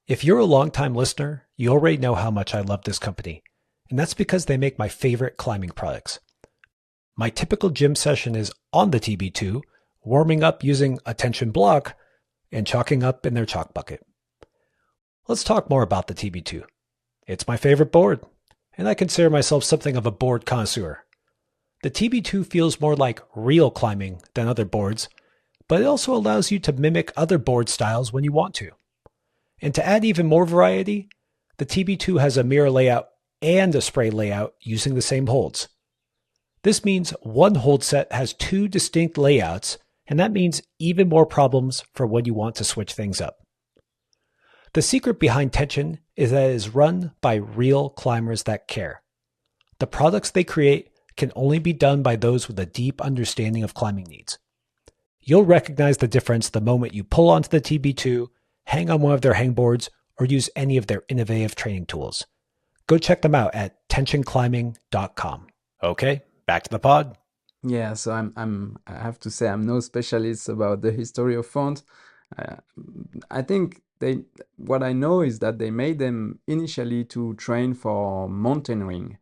If you're a longtime listener, you already know how much I love this company, and that's because they make my favorite climbing products. My typical gym session is on the TB2, warming up using a tension block and chalking up in their chalk bucket. Let's talk more about the TB2. It's my favorite board, and I consider myself something of a board connoisseur. The TB2 feels more like real climbing than other boards, but it also allows you to mimic other board styles when you want to. And to add even more variety, the TB2 has a mirror layout and a spray layout using the same holds. This means one hold set has two distinct layouts, and that means even more problems for when you want to switch things up. The secret behind Tension is that it is run by real climbers that care. The products they create can only be done by those with a deep understanding of climbing needs. You'll recognize the difference the moment you pull onto the TB2, hang on one of their hangboards, or use any of their innovative training tools. Go check them out at tensionclimbing.com. Okay, back to the pod. yeah. So I have to say I'm no specialist about the history of font. Uh, I think what I know is that they made them initially to train for mountaineering.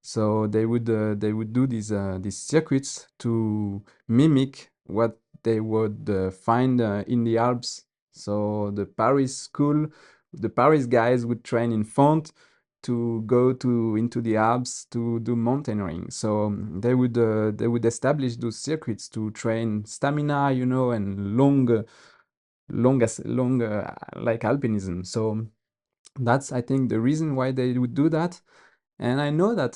So they would do these circuits to mimic what they would find in the Alps. So the Paris guys would train in Font to go to into the Alps to do mountaineering. So they would establish those circuits to train stamina, and long like alpinism. So that's, I think, the reason why they would do that. And I know that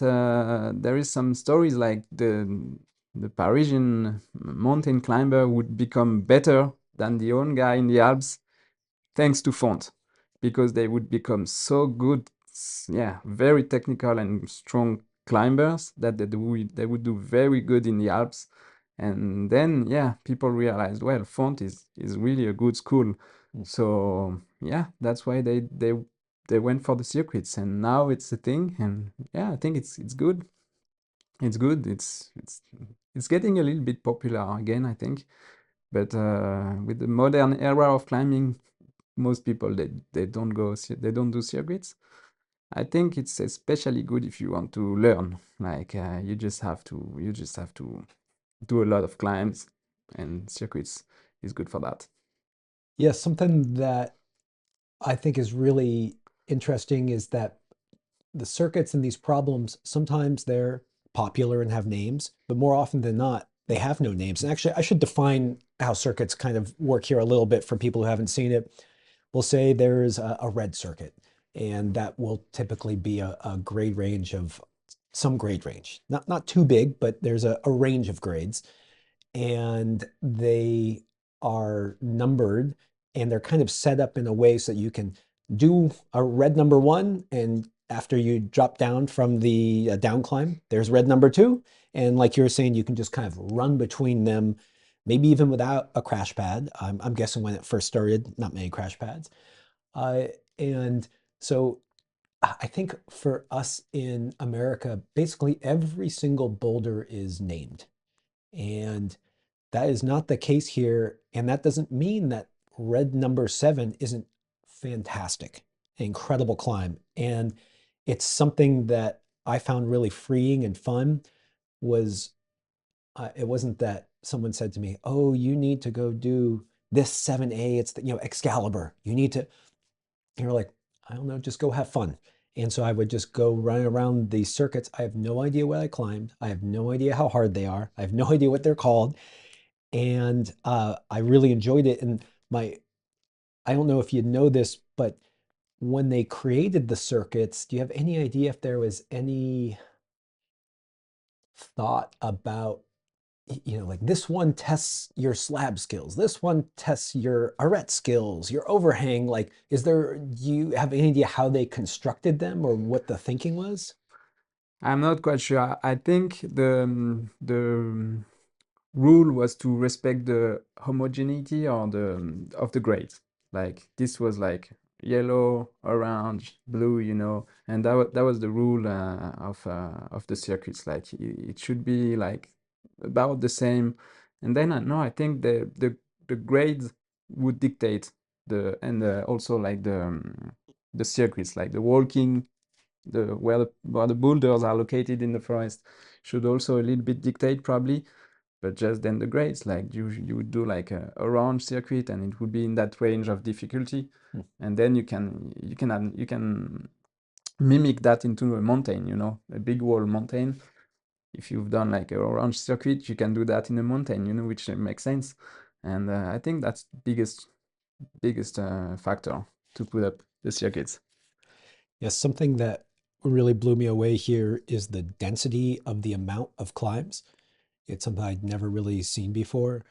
there is some stories like the Parisian mountain climber would become better than the own guy in the Alps thanks to Font, because they would become so good, yeah, very technical and strong climbers that they would do very good in the Alps. And then, yeah, people realized, well, Font is really a good school. So yeah, that's why they went for the circuits, and now it's a thing. And yeah, I think it's good. It's good. It's getting a little bit popular again, I think. But with the modern era of climbing, most people they don't do circuits. I think it's especially good if you want to learn. Like you just have to do a lot of climbs, and circuits is good for that. Yes, something that I think is really interesting is that the circuits and these problems, sometimes they're popular and have names, but more often than not, they have no names. And actually, I should define how circuits kind of work here a little bit for people who haven't seen it. We'll say there's a red circuit. and that will typically be a grade range of some grade range. Not too big, but there's a range of grades, and they are numbered, and they're kind of set up in a way so that you can do a red number one, and after you drop down from the down climb, there's red number two. And like you were saying, you can just kind of run between them, maybe even without a crash pad. I'm guessing when it first started, not many crash pads. Uh, and so I think for us in America, basically every single boulder is named. And that is not the case here. And that doesn't mean that red number seven isn't fantastic, an incredible climb. And it's something that I found really freeing and fun was it wasn't that someone said to me, "Oh, you need to go do this 7A. It's the, Excalibur. You need to," you're like, I don't know, just go have fun. And so I would just go running around these circuits. I have no idea what I climbed. I have no idea how hard they are. I have no idea what they're called. And I really enjoyed it. And I don't know if you know this, but when they created the circuits, do you have any idea if there was any thought about, like this one tests your slab skills, this one tests your arête skills, your overhang? Like, do you have any idea how they constructed them or what the thinking was? I'm not quite sure. I think the rule was to respect the homogeneity or the of the grades. Like this was like yellow, orange, blue, and that was the rule of the circuits. Like it should be like about the same. And then no, I think the grades would dictate also like the circuits, like the walking, where the boulders are located in the forest should also a little bit dictate probably, but just then the grades, like you would do like a orange circuit and it would be in that range of difficulty, Hmm. and then you can mimic that into a mountain, a big wall mountain. If you've done like a orange circuit, you can do that in a mountain, which makes sense. And I think that's biggest factor to put up the circuits. Yes, something that really blew me away here is the density of the amount of climbs. It's something I'd never really seen before.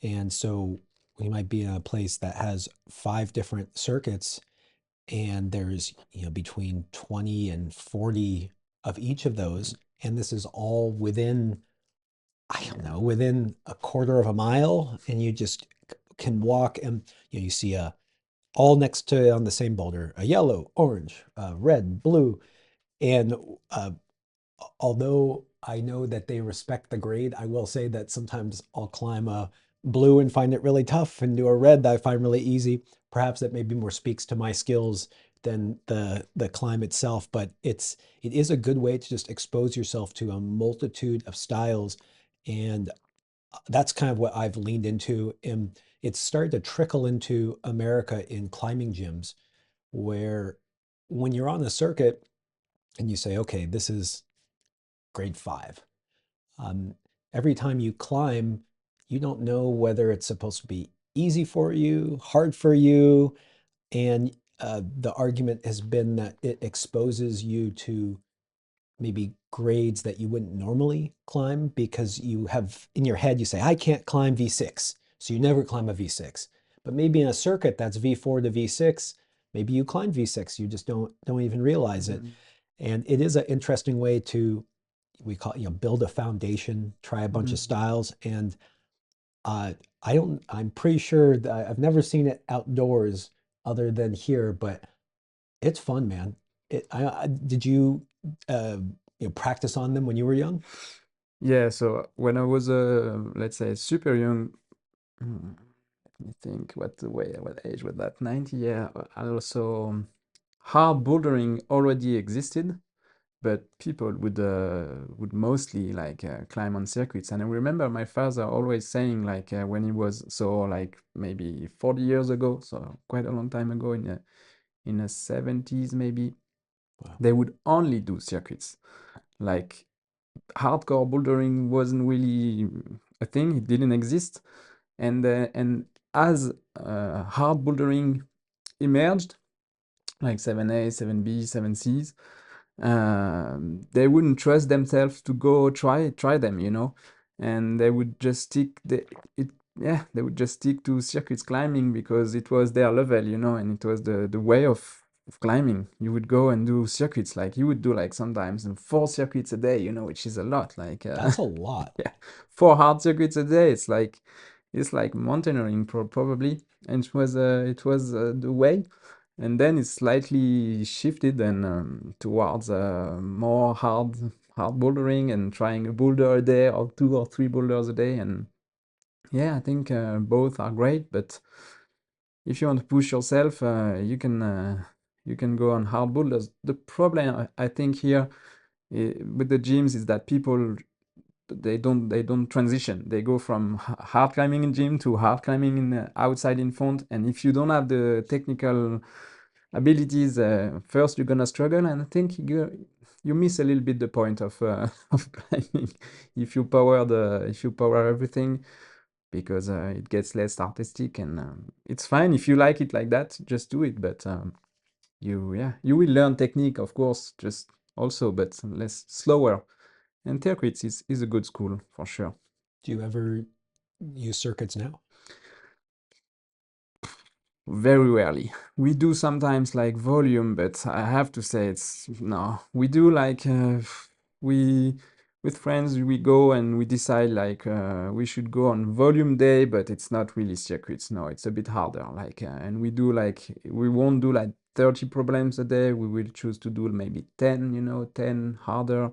And so we might be in a place that has 5 different circuits, and there's, between 20 and 40 of each of those. And this is all within, I don't know, within a quarter of a mile. And you just can walk, and you see all next to on the same boulder, a yellow, orange, red, blue. And although I know that they respect the grade, I will say that sometimes I'll climb a blue and find it really tough, and do a red that I find really easy. Perhaps that maybe more speaks to my skills than the climb itself, but it is a good way to just expose yourself to a multitude of styles. And that's kind of what I've leaned into. And it's started to trickle into America in climbing gyms, where when you're on the circuit and you say, okay, this is grade 5. Um, every time you climb, you don't know whether it's supposed to be easy for you, hard for you. And the argument has been that it exposes you to maybe grades that you wouldn't normally climb, because you have in your head, you say, I can't climb V6. So you never climb a V6. But maybe in a circuit that's V4 to V6, maybe you climb V6. You just don't even realize it. Mhm. And it is an interesting way to, we call it, build a foundation, try a bunch of Mhm. styles. And I'm pretty sure that I've never seen it outdoors other than here, but it's fun, man. Did you, practice on them when you were young? Yeah, so when I was let's say super young, let me think, what age was that? 90, yeah. I also hard bouldering already existed, but people would mostly like climb on circuits. And I remember my father always saying like when he was so like maybe 40 years ago, so quite a long time ago in the 70s maybe, Wow. they would only do circuits. Like hardcore bouldering wasn't really a thing; it didn't exist. And as hard bouldering emerged, like 7A, 7B, 7Cs, they wouldn't trust themselves to go try them, you know, and they would just it yeah, they would just stick to circuits climbing because it was their level, you know, and it was the way of climbing. You would go and do circuits, like you would do like sometimes 4 circuits a day, you know, which is a lot. Like That's a lot. yeah, 4 hard circuits a day. It's like mountaineering probably, and it was the way. And then it slightly shifted and towards more hard bouldering and trying a boulder a day or 2 or 3 boulders a day. And yeah, I think both are great, but if you want to push yourself, you can go on hard boulders. The problem I think here with the gyms is that people they don't transition. They go from hard climbing in gym to hard climbing in outside in front. And if you don't have the technical abilities, first you're gonna struggle, and I think you miss a little bit the point of of climbing if you power everything, because it gets less artistic. And it's fine if you like it like that, just do it. But you will learn technique, of course, just also, but less slower. And Terquits is a good school for sure. Do you ever use circuits now? Very rarely. We do sometimes like volume, but I have to say it's no. We do like we with friends we go and we decide like we should go on volume day, but it's not really circuits. No, it's a bit harder. Like and we do like we won't do like 30 problems a day. We will choose to do maybe 10, 10 harder.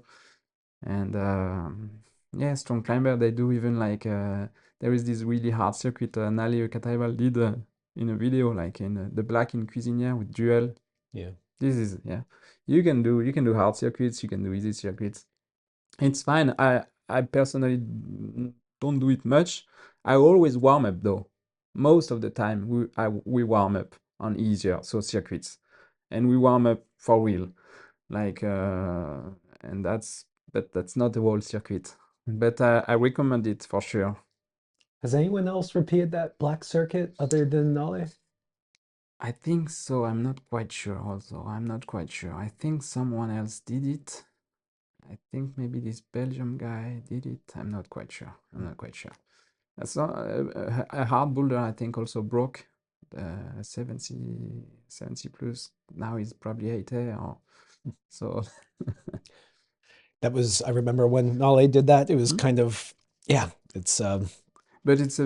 And yeah, strong climber, they do even like there is this really hard circuit Nali Kataival did in a video, like in the black in Cuisinière with Duel. Yeah. This is yeah. You can do hard circuits, you can do easy circuits. It's fine. I personally don't do it much. I always warm up though. Most of the time we warm up on easier so circuits, and we warm up for real. Like and that's not the whole circuit. But I recommend it for sure. Has anyone else repeated that black circuit other than Nale? I think so. I'm not quite sure also. I'm not quite sure. I think someone else did it. I think maybe this Belgium guy did it. I'm not quite sure. I'm not quite sure. That's not a hard boulder. I think also broke 70 plus. Now he's probably 80 or so. That was, I remember when Nale did that, it was Hmm? kind of, yeah, it's, But it's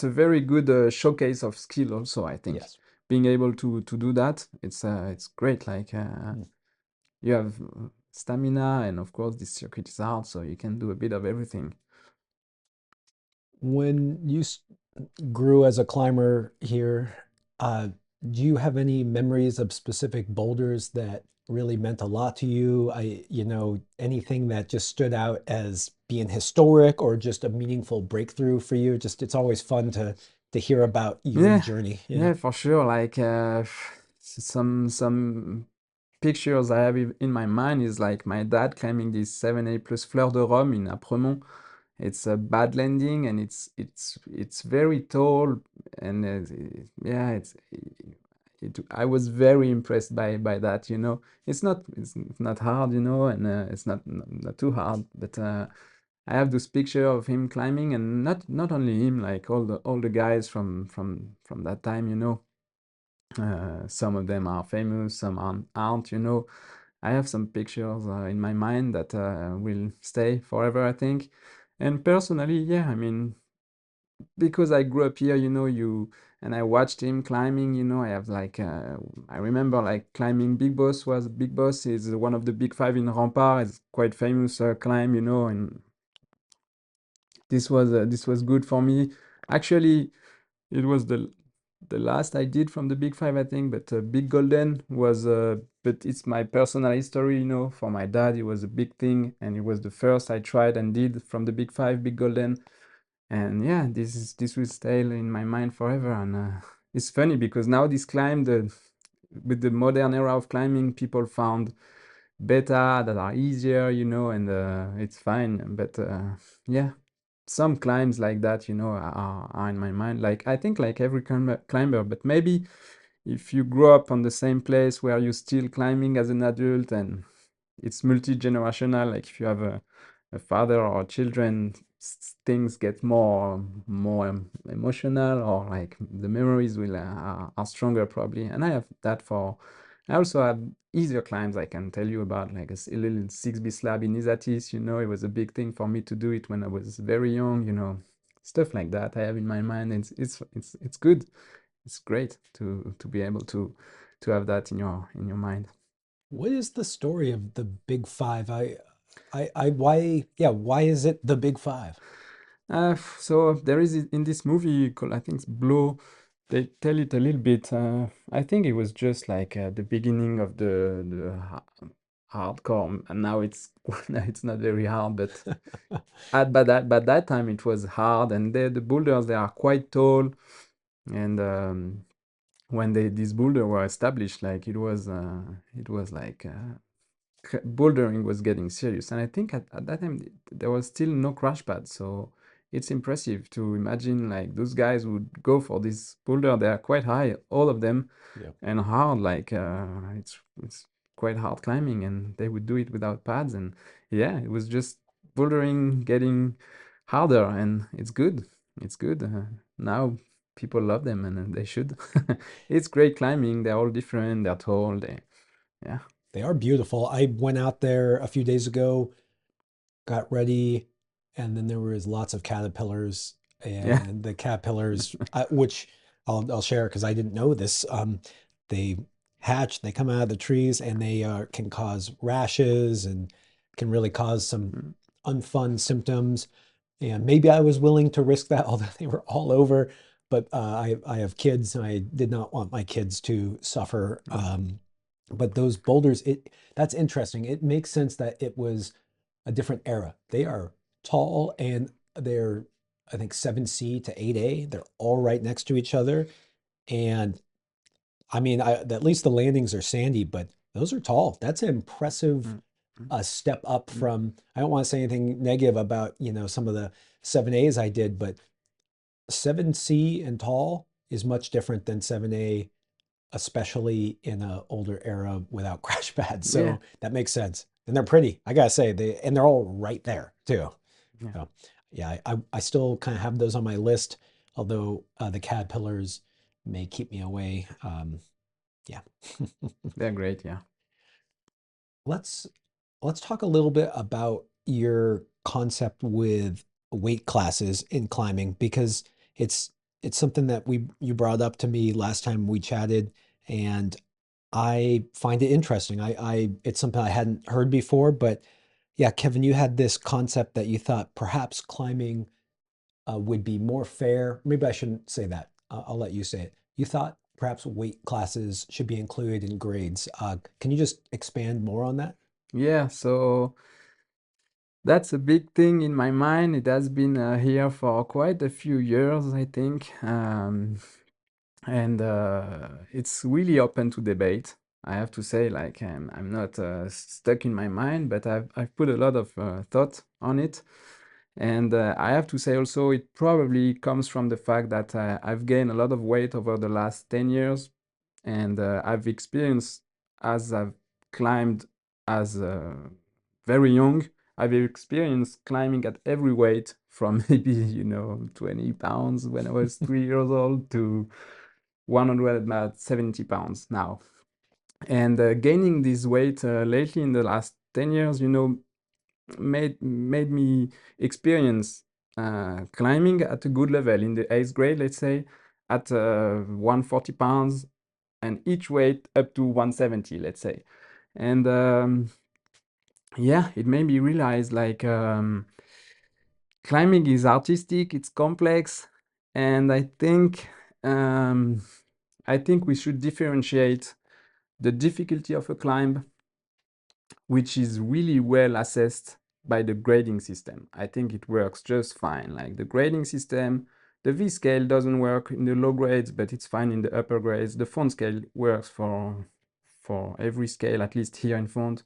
a very good showcase of skill also. I think yes. being able to do that, it's great. Like Mm. you have stamina, and of course this circuit is hard, so you can do a bit of everything. When you grew as a climber here, uh, do you have any memories of specific boulders that really meant a lot to you? Anything that just stood out as being historic or just a meaningful breakthrough for you? Just it's always fun to hear about your Yeah, journey. Yeah. yeah, for sure. Like some pictures I have in my mind is like my dad climbing this 7A plus Fleur de Rome in Apremont. It's a bad landing, and it's very tall, and yeah, I was very impressed by that. It's not hard, and it's not too hard, but I have this picture of him climbing, and not only him, like all the guys from that time. Some of them are famous, some aren't. I have some pictures in my mind that will stay forever, I think. And personally, yeah, I mean, because I grew up here, and I watched him climbing, I have like, I remember like climbing Big Boss is one of the big five in Rampart. It's quite famous climb, and this was good for me. Actually, it was the last I did from the big five, I think. But Big Golden was, but it's my personal history, For my dad, it was a big thing, and it was the first I tried and did from the big five, Big Golden. And yeah, this will stay in my mind forever. And it's funny because now this climb, with the modern era of climbing, people found beta that are easier, and it's fine. But yeah, some climbs like that, are in my mind. Like I think like every climber, but maybe if you grow up on the same place where you're still climbing as an adult, and it's multi-generational, like if you have a father or children, things get more emotional, or like the memories will are stronger probably. And I have that for. I also have easier climbs I can tell you about, like a little 6B slab in Isatis. It was a big thing for me to do it when I was very young. Stuff like that I have in my mind. It's good. It's great to be able to have that in your mind. What is the story of the Big Five? Why, yeah, why is it the Big Five? So there is in this movie called, I think it's Blow. They tell it a little bit. I think it was just like the beginning of the hardcore, and now it's now it's not very hard, but by that time it was hard, and the boulders, they are quite tall, and when these boulders were established, like it was like bouldering was getting serious. And I think at that time there was still no crash pad, so it's impressive to imagine like those guys would go for this boulder. They are quite high, all of them, Yeah. and hard. Like it's quite hard climbing, and they would do it without pads. And yeah, it was just bouldering getting harder, and it's good. It's good. Now people love them, and they should. It's great climbing. They're all different. They're tall. Yeah. They are beautiful. I went out there a few days ago, got ready, and then there was lots of caterpillars, Yeah. and the caterpillars, which I'll share because I didn't know this. They hatch, they come out of the trees, and they can cause rashes and can really cause some Mm, unfun symptoms. And maybe I was willing to risk that, although they were all over. But I have kids, and I did not want my kids to suffer. mm, But those boulders, that's interesting. It makes sense that it was a different era. They are tall, and they're, I think, 7C to 8A. They're all right next to each other. And I mean, at least the landings are sandy, but those are tall. That's an impressive mm, mm, step up mm. from, I don't want to say anything negative about, some of the 7As I did, but 7C and tall is much different than 7A, especially in an older era without crash pads. Yeah. So that makes sense. And they're pretty, I gotta say, and they're all right there too. Yeah. So yeah, I still kind of have those on my list, although the caterpillars may keep me away. Yeah. They're great. Yeah. Let's let's talk a little bit about your concept with weight classes in climbing, because it's it's something that we you brought up to me last time we chatted, and I find it interesting. I it's something I hadn't heard before, but yeah, Kevin, you had this concept that you thought perhaps climbing would be more fair. Maybe I shouldn't say that. I'll let you say it. You thought perhaps weight classes should be included in grades. Can you just expand more on that? Yeah. So that's a big thing in my mind. It has been here for quite a few years, I think. And it's really open to debate. I have to say, like, I'm not stuck in my mind, but I've put a lot of thought on it. And I have to say also, it probably comes from the fact that I've gained a lot of weight over the last 10 years. And I've experienced, as I've climbed as very young, I've experienced climbing at every weight from maybe, 20 pounds when I was 3 years old to 170 pounds now. And gaining this weight lately in the last 10 years, made me experience climbing at a good level in the eighth grade, let's say, at 140 pounds, and each weight up to 170, let's say. And yeah, it made me realize like climbing is artistic, it's complex, and um, I think we should differentiate the difficulty of a climb, which is really well assessed by the grading system. I think it works just fine. Like the grading system, the V scale doesn't work in the low grades, but it's fine in the upper grades. The font scale works for every scale, at least here in font.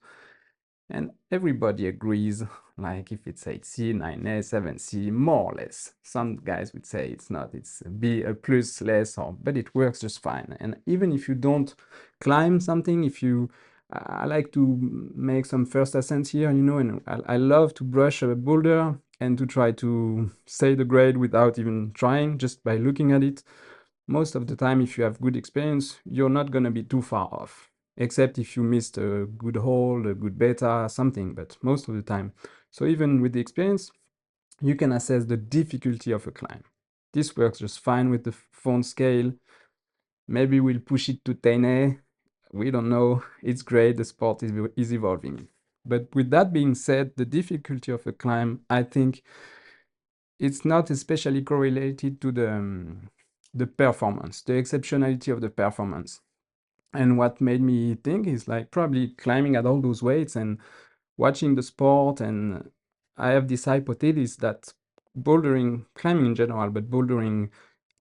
And everybody agrees, like if it's 8C, 9A, 7C, more or less. Some guys would say it's not, it's B, a plus, less, or, but it works just fine. And even if you don't climb something, if you, I like to make some first ascents here, you know, and I love to brush a boulder and to try to say the grade without even trying, just by looking at it. Most of the time, if you have good experience, you're not going to be too far off, except if you missed a good hole, a good beta, something, but most of the time. So even with the experience, you can assess the difficulty of a climb. This works just fine with the font scale. Maybe we'll push it to 10A. We don't know. It's great. The sport is evolving. But with that being said, the difficulty of a climb, I think it's not especially correlated to the performance, the exceptionality of the performance. And what made me think is like probably climbing at all those weights and watching the sport. And I have this hypothesis that bouldering, climbing in general, but bouldering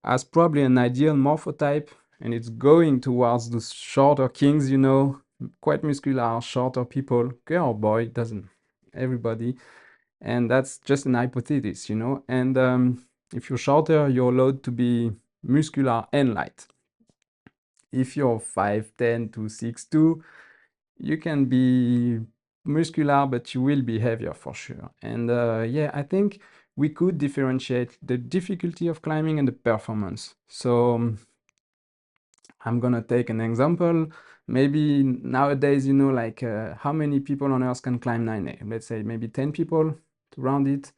has probably an ideal morphotype, and it's going towards those shorter kings, you know, quite muscular, shorter people, girl or boy, doesn't, everybody. And that's just an hypothesis, you know. And if you're shorter, you're allowed to be muscular and light. If you're 5'10" to 6'2", you can be muscular, but you will be heavier for sure. And yeah, I think we could differentiate the difficulty of climbing and the performance. So I'm gonna take an example. Maybe nowadays, you know, like how many people on Earth can climb 9A? Let's say maybe 10 people to round it.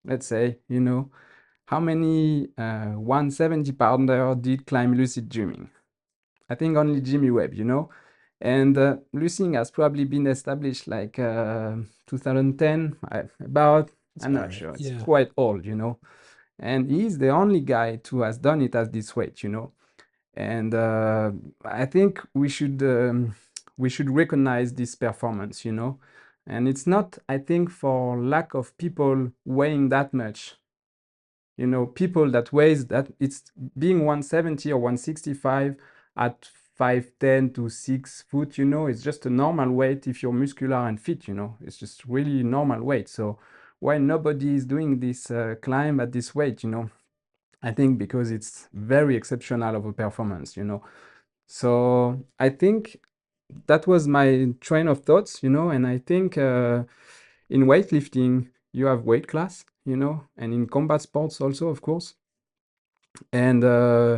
Let's say, you know, how many 170-pounder did climb lucid dreaming? I think only Jimmy Webb, you know. And lucid has probably been established like 2010, about, That's I'm about not right. sure, it's Yeah. quite old, you know. And he's the only guy who has done it at this weight, you know. And I think we should recognize this performance, you know. And it's not, I think, for lack of people weighing that much. You know, people that weighs that, it's being 170 or 165 at 5'10" to 6 foot, you know, it's just a normal weight if you're muscular and fit, you know, it's just really normal weight. So why nobody is doing this climb at this weight, you know? I think because it's very exceptional of a performance, you know. So I think that was my train of thoughts, you know, and I think in weightlifting, you have weight class, you know, and in combat sports also, of course. And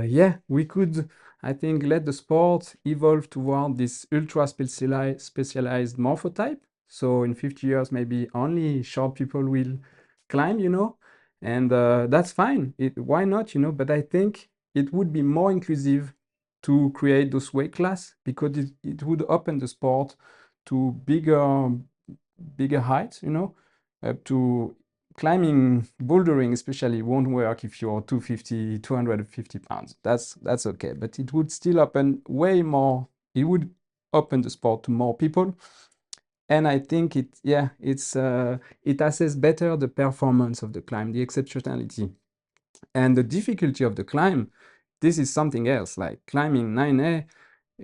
yeah, we could, I think, let the sport evolve toward this ultra specialized morphotype. So in 50 years, maybe only short people will climb, you know, and that's fine. Why not, you know? But I think it would be more inclusive to create those weight class, because it would open the sport to bigger heights, you know, up to climbing, bouldering especially won't work if you're 250 pounds. That's okay, but it would still open way more. It would open the sport to more people, and I think it assesses better the performance of the climb, the exceptionality, and the difficulty of the climb. This is something else, like climbing 9A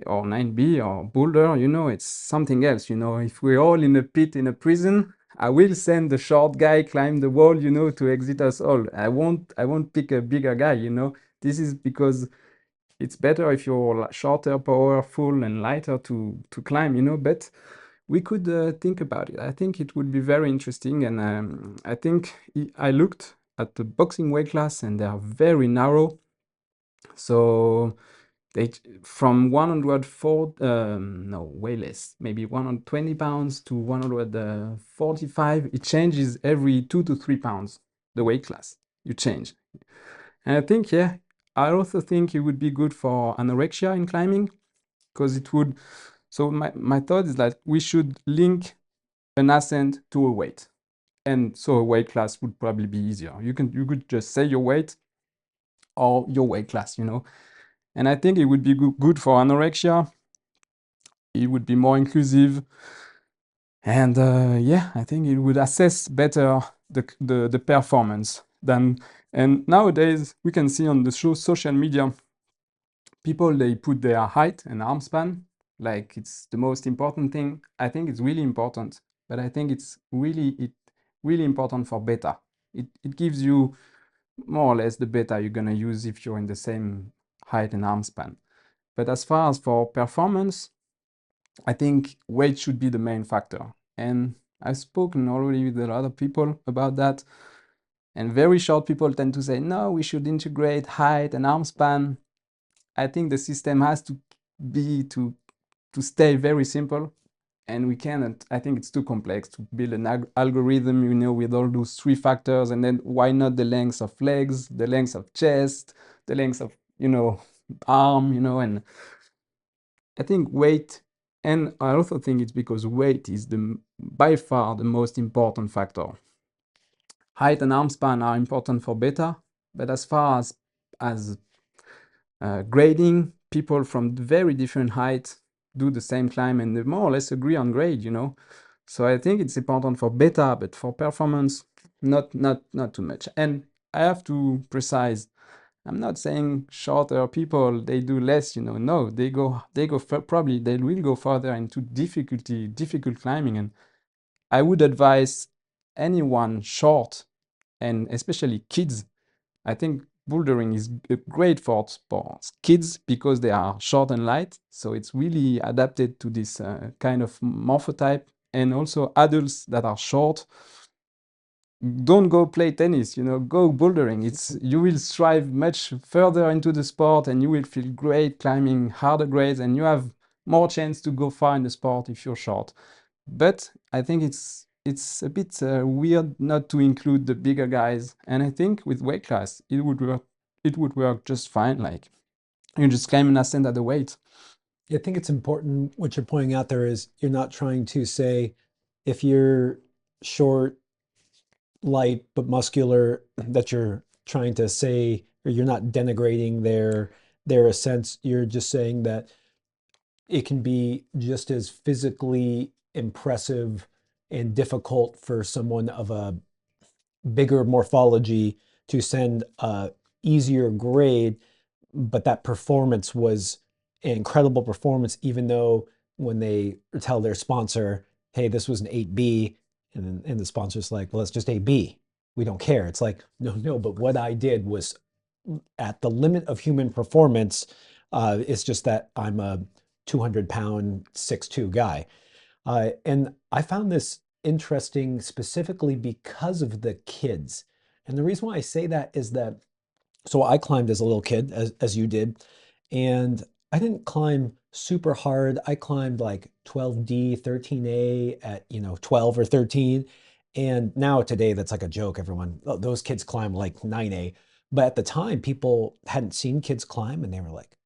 or 9B or Boulder, you know, it's something else, you know. If we're all in a pit in a prison, I will send the short guy climb the wall, you know, to exit us all. I won't pick a bigger guy, you know. This is because it's better if you're shorter, powerful, and lighter to climb, you know. But we could think about it. I think it would be very interesting, and I think I looked at the boxing weight class, and they are very narrow. So they from 104, no, way less, maybe 120 pounds to 145. It changes every 2 to 3 pounds. The weight class you change, and I think, yeah, I also think it would be good for anorexia in climbing, because it would. So my thought is that we should link an ascent to a weight, and so a weight class would probably be easier. You could just say your weight or your weight class, you know. And I think it would be good for anorexia. It would be more inclusive. And yeah, I think it would assess better the performance than. And nowadays, we can see on the social media, people, they put their height and arm span like it's the most important thing. I think it's really important. but I think it's really important for beta. It gives you more or less the beta you're gonna use if you're in the same height and arm span. But as far as for performance, I think weight should be the main factor. And I've spoken already with a lot of people about that. And very short people tend to say, no, we should integrate height and arm span. I think the system has to be to stay very simple. And we cannot, I think it's too complex to build an algorithm, with all those three factors. And then why not the length of legs, the length of chest, the length of, arm, and I think weight, and I also think it's because weight is by far the most important factor. Height and arm span are important for beta, but as far as grading, people from very different heights do the same climb and they more or less agree on grade. So I think it's important for beta, but for performance, not too much. And I have to precise, I'm not saying shorter people they do less. No, probably they will go further into difficult climbing. And I would advise anyone short, and especially kids. I think bouldering is great for sports kids because they are short and light, so it's really adapted to this kind of morphotype. And also adults that are short, don't go play tennis, go bouldering. You will strive much further into the sport and you will feel great climbing harder grades and you have more chance to go far in the sport if you're short. But I think it's a bit weird not to include the bigger guys. And I think with weight class, it would work just fine. Like you just climb and ascend at the weight. I think it's important what you're pointing out there is you're not trying to say if you're short, light, but muscular, that you're trying to say, or you're not denigrating their ascents. You're just saying that it can be just as physically impressive and difficult for someone of a bigger morphology to send a easier grade, but that performance was an incredible performance, even though when they tell their sponsor, hey, this was an 8B, and the sponsor's like, well, it's just 8B. We don't care. It's like, no, but what I did was at the limit of human performance. It's just that I'm a 200-pound 6'2" guy. And I found this interesting specifically because of the kids. And the reason why I say that is that, so I climbed as a little kid, as you did, and I didn't climb super hard. I climbed like 12D, 13A at, 12 or 13. And now today, that's like a joke. Everyone, "Oh, those kids climb like 9A." But at the time, people hadn't seen kids climb and they were like,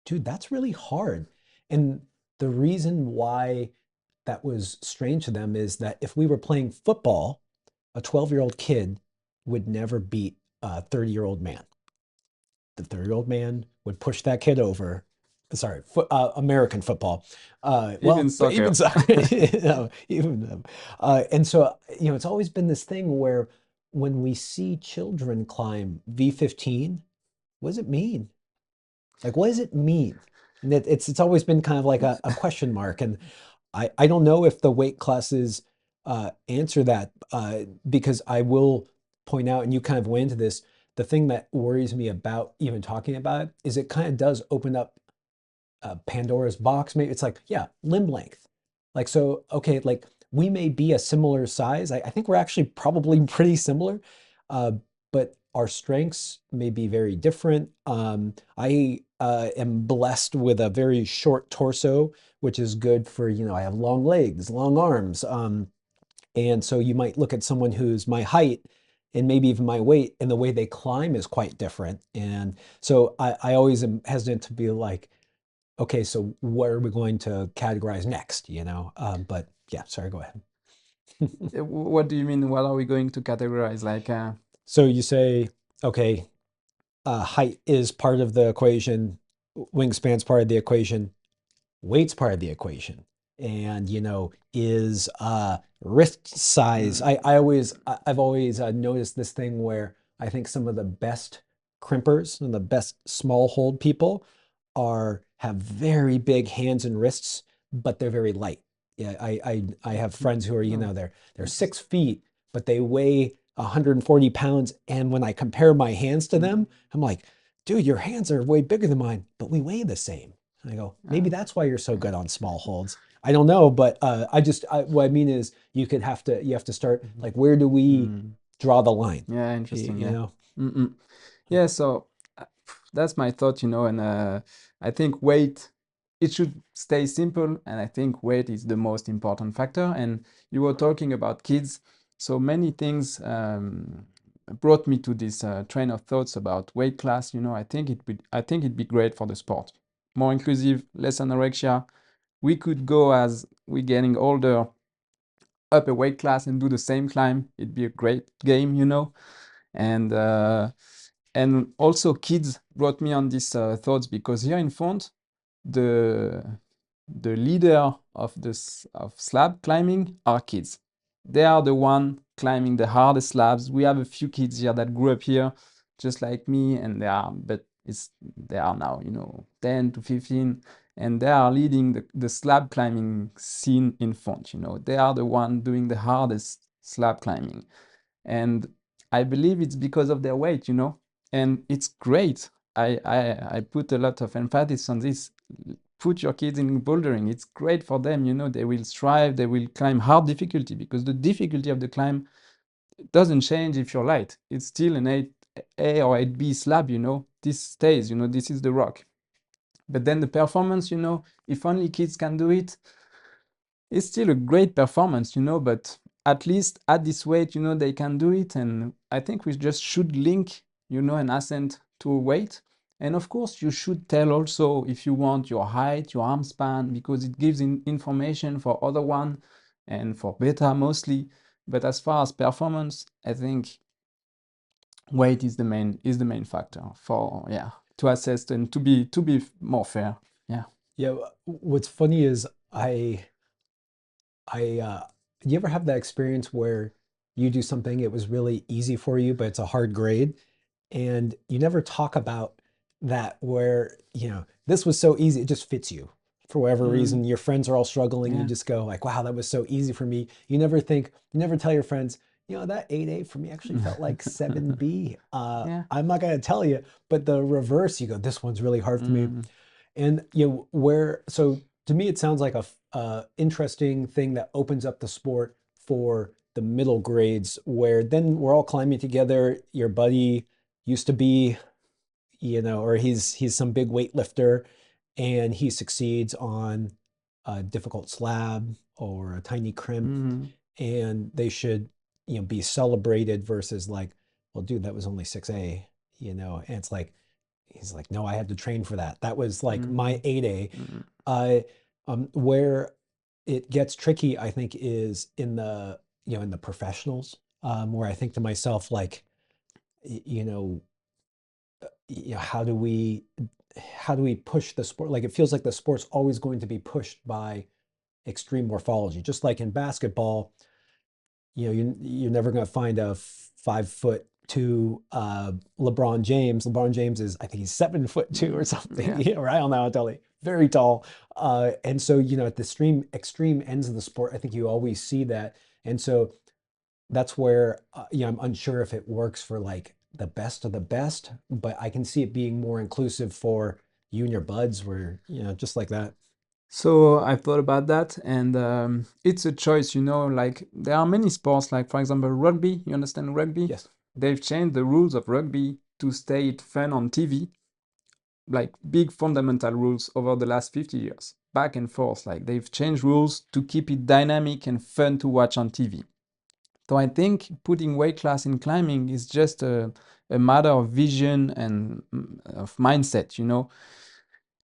dude, that's really hard. And the reason why that was strange to them is that if we were playing football, a 12-year-old kid would never beat a 30-year-old man. The 30-year-old man would push that kid over. Sorry, American football. Even But even soccer. soccer, and so it's always been this thing where when we see children climb V15, what does it mean? Like, what does it mean? And it's always been kind of like a question mark. And I don't know if the weight classes answer that because I will point out, and you kind of went into this, the thing that worries me about even talking about it is it kind of does open up Pandora's box. Maybe it's like, yeah, limb length. Like, so, okay, like we may be a similar size. I think we're actually probably pretty similar, uh, but our strengths may be very different. I am blessed with a very short torso, which is good for, I have long legs, long arms. And so you might look at someone who's my height and maybe even my weight, and the way they climb is quite different. And so I always am hesitant to be like, okay, so what are we going to categorize next, But yeah, sorry, go ahead. What do you mean? What are we going to categorize? Like, So you say, okay, height is part of the equation, wingspan's part of the equation, weight's part of the equation, and is wrist size. mm, I've always noticed this thing where I think some of the best crimpers and the best small hold people have very big hands and wrists, but they're very light. Yeah, I have friends who are, No, they're it's 6 feet, but they weigh 140 pounds. And when I compare my hands to mm, them, I'm like, dude, your hands are way bigger than mine, but we weigh the same. And I go, maybe that's why you're so yeah. good on small holds. I don't know, but what I mean is you have to start Mhm. like, where do we Mm. draw the line? Yeah, interesting. You Yeah. know? Mm-mm. Yeah, so uh, that's my thought, and I think weight, it should stay simple, and I think weight is the most important factor. And you were talking about kids, so many things brought me to this train of thoughts about weight class. I think it'd be great for the sport, more inclusive, less anorexia. We could go as we're getting older up a weight class and do the same climb. It'd be a great game. And also kids brought me on these thoughts because here in Font, the the leader of this of slab climbing are kids. They are the one climbing the hardest slabs. We have a few kids here that grew up here, just like me, and they are now 10 to 15, and they are leading the slab climbing scene in Font. They are the one doing the hardest slab climbing, and I believe it's because of their weight, and it's great. I put a lot of emphasis on this. Put your kids in bouldering. It's great for them. They will strive, they will climb hard difficulty because the difficulty of the climb doesn't change if you're light. It's still an 8A or 8B slab. This stays. This is the rock. But then the performance, if only kids can do it, it's still a great performance, but at least at this weight, they can do it. And I think we just should link, an ascent to a weight. And of course, you should tell also if you want your height, your arm span, because it gives information for other one and for beta mostly. But as far as performance, I think weight is the main factor for to assess and to be more fair. Yeah. Yeah. What's funny is you ever have that experience where you do something, it was really easy for you, but it's a hard grade, and you never talk about that where, this was so easy, it just fits you for whatever Mm, reason. Your friends are all struggling, you yeah. just go like, wow, that was so easy for me. You never tell your friends, that 8A for me actually felt like 7B. Yeah. I'm not going to tell you, but the reverse, you go, this one's really hard for me. Mm, And so to me, it sounds like a interesting thing that opens up the sport for the middle grades, where then we're all climbing together. Your buddy used to be, or he's some big weightlifter, and he succeeds on a difficult slab or a tiny crimp, mm, and they should, be celebrated versus like, well, dude, that was only 6A. And it's like, he's like, no, I had to train for that. That was like my mm, 8A. mm. Uh, where it gets tricky, I think, is in the professionals, where I think to myself, like, y- you know, how do we push the sport? Like, it feels like the sport's always going to be pushed by extreme morphology. Just like in basketball, you're never going to find a 5'2" LeBron James. LeBron James is, I think he's 7'2" or something, Yeah. or I don't know how tall, very tall. And so, at the extreme ends of the sport, I think you always see that. And so that's where, I'm unsure if it works for like the best of the best, but I can see it being more inclusive for you and your buds, where, just like that. So I thought about that, and it's a choice. Like there are many sports, like for example rugby. You understand rugby? Yes. They've changed the rules of rugby to stay it fun on TV, like big fundamental rules over the last 50 years, back and forth. Like they've changed rules to keep it dynamic and fun to watch on TV. So I think putting weight class in climbing is just a matter of vision and of mindset.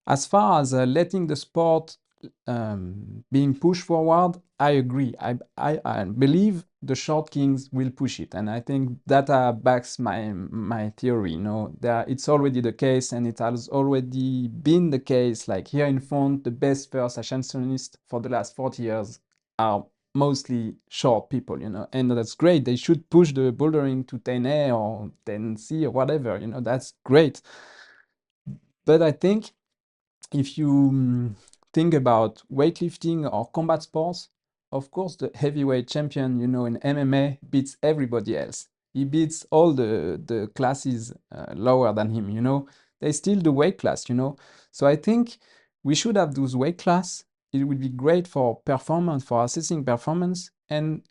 As far as letting the sport being pushed forward, I agree. I believe the short kings will push it, and I think data backs my theory. It's already the case, and it has already been the case. Like here in Font, the best first ascensionists for the last 40 years are mostly short people. And that's great. They should push the bouldering to 10A or 10C or whatever. That's great. But I think if you think about weightlifting or combat sports, of course, the heavyweight champion, you know, in MMA beats everybody else. He beats all the classes lower than him, you know. They still do weight class, you know. So I think we should have those weight class. It would be great for performance, for assessing performance, and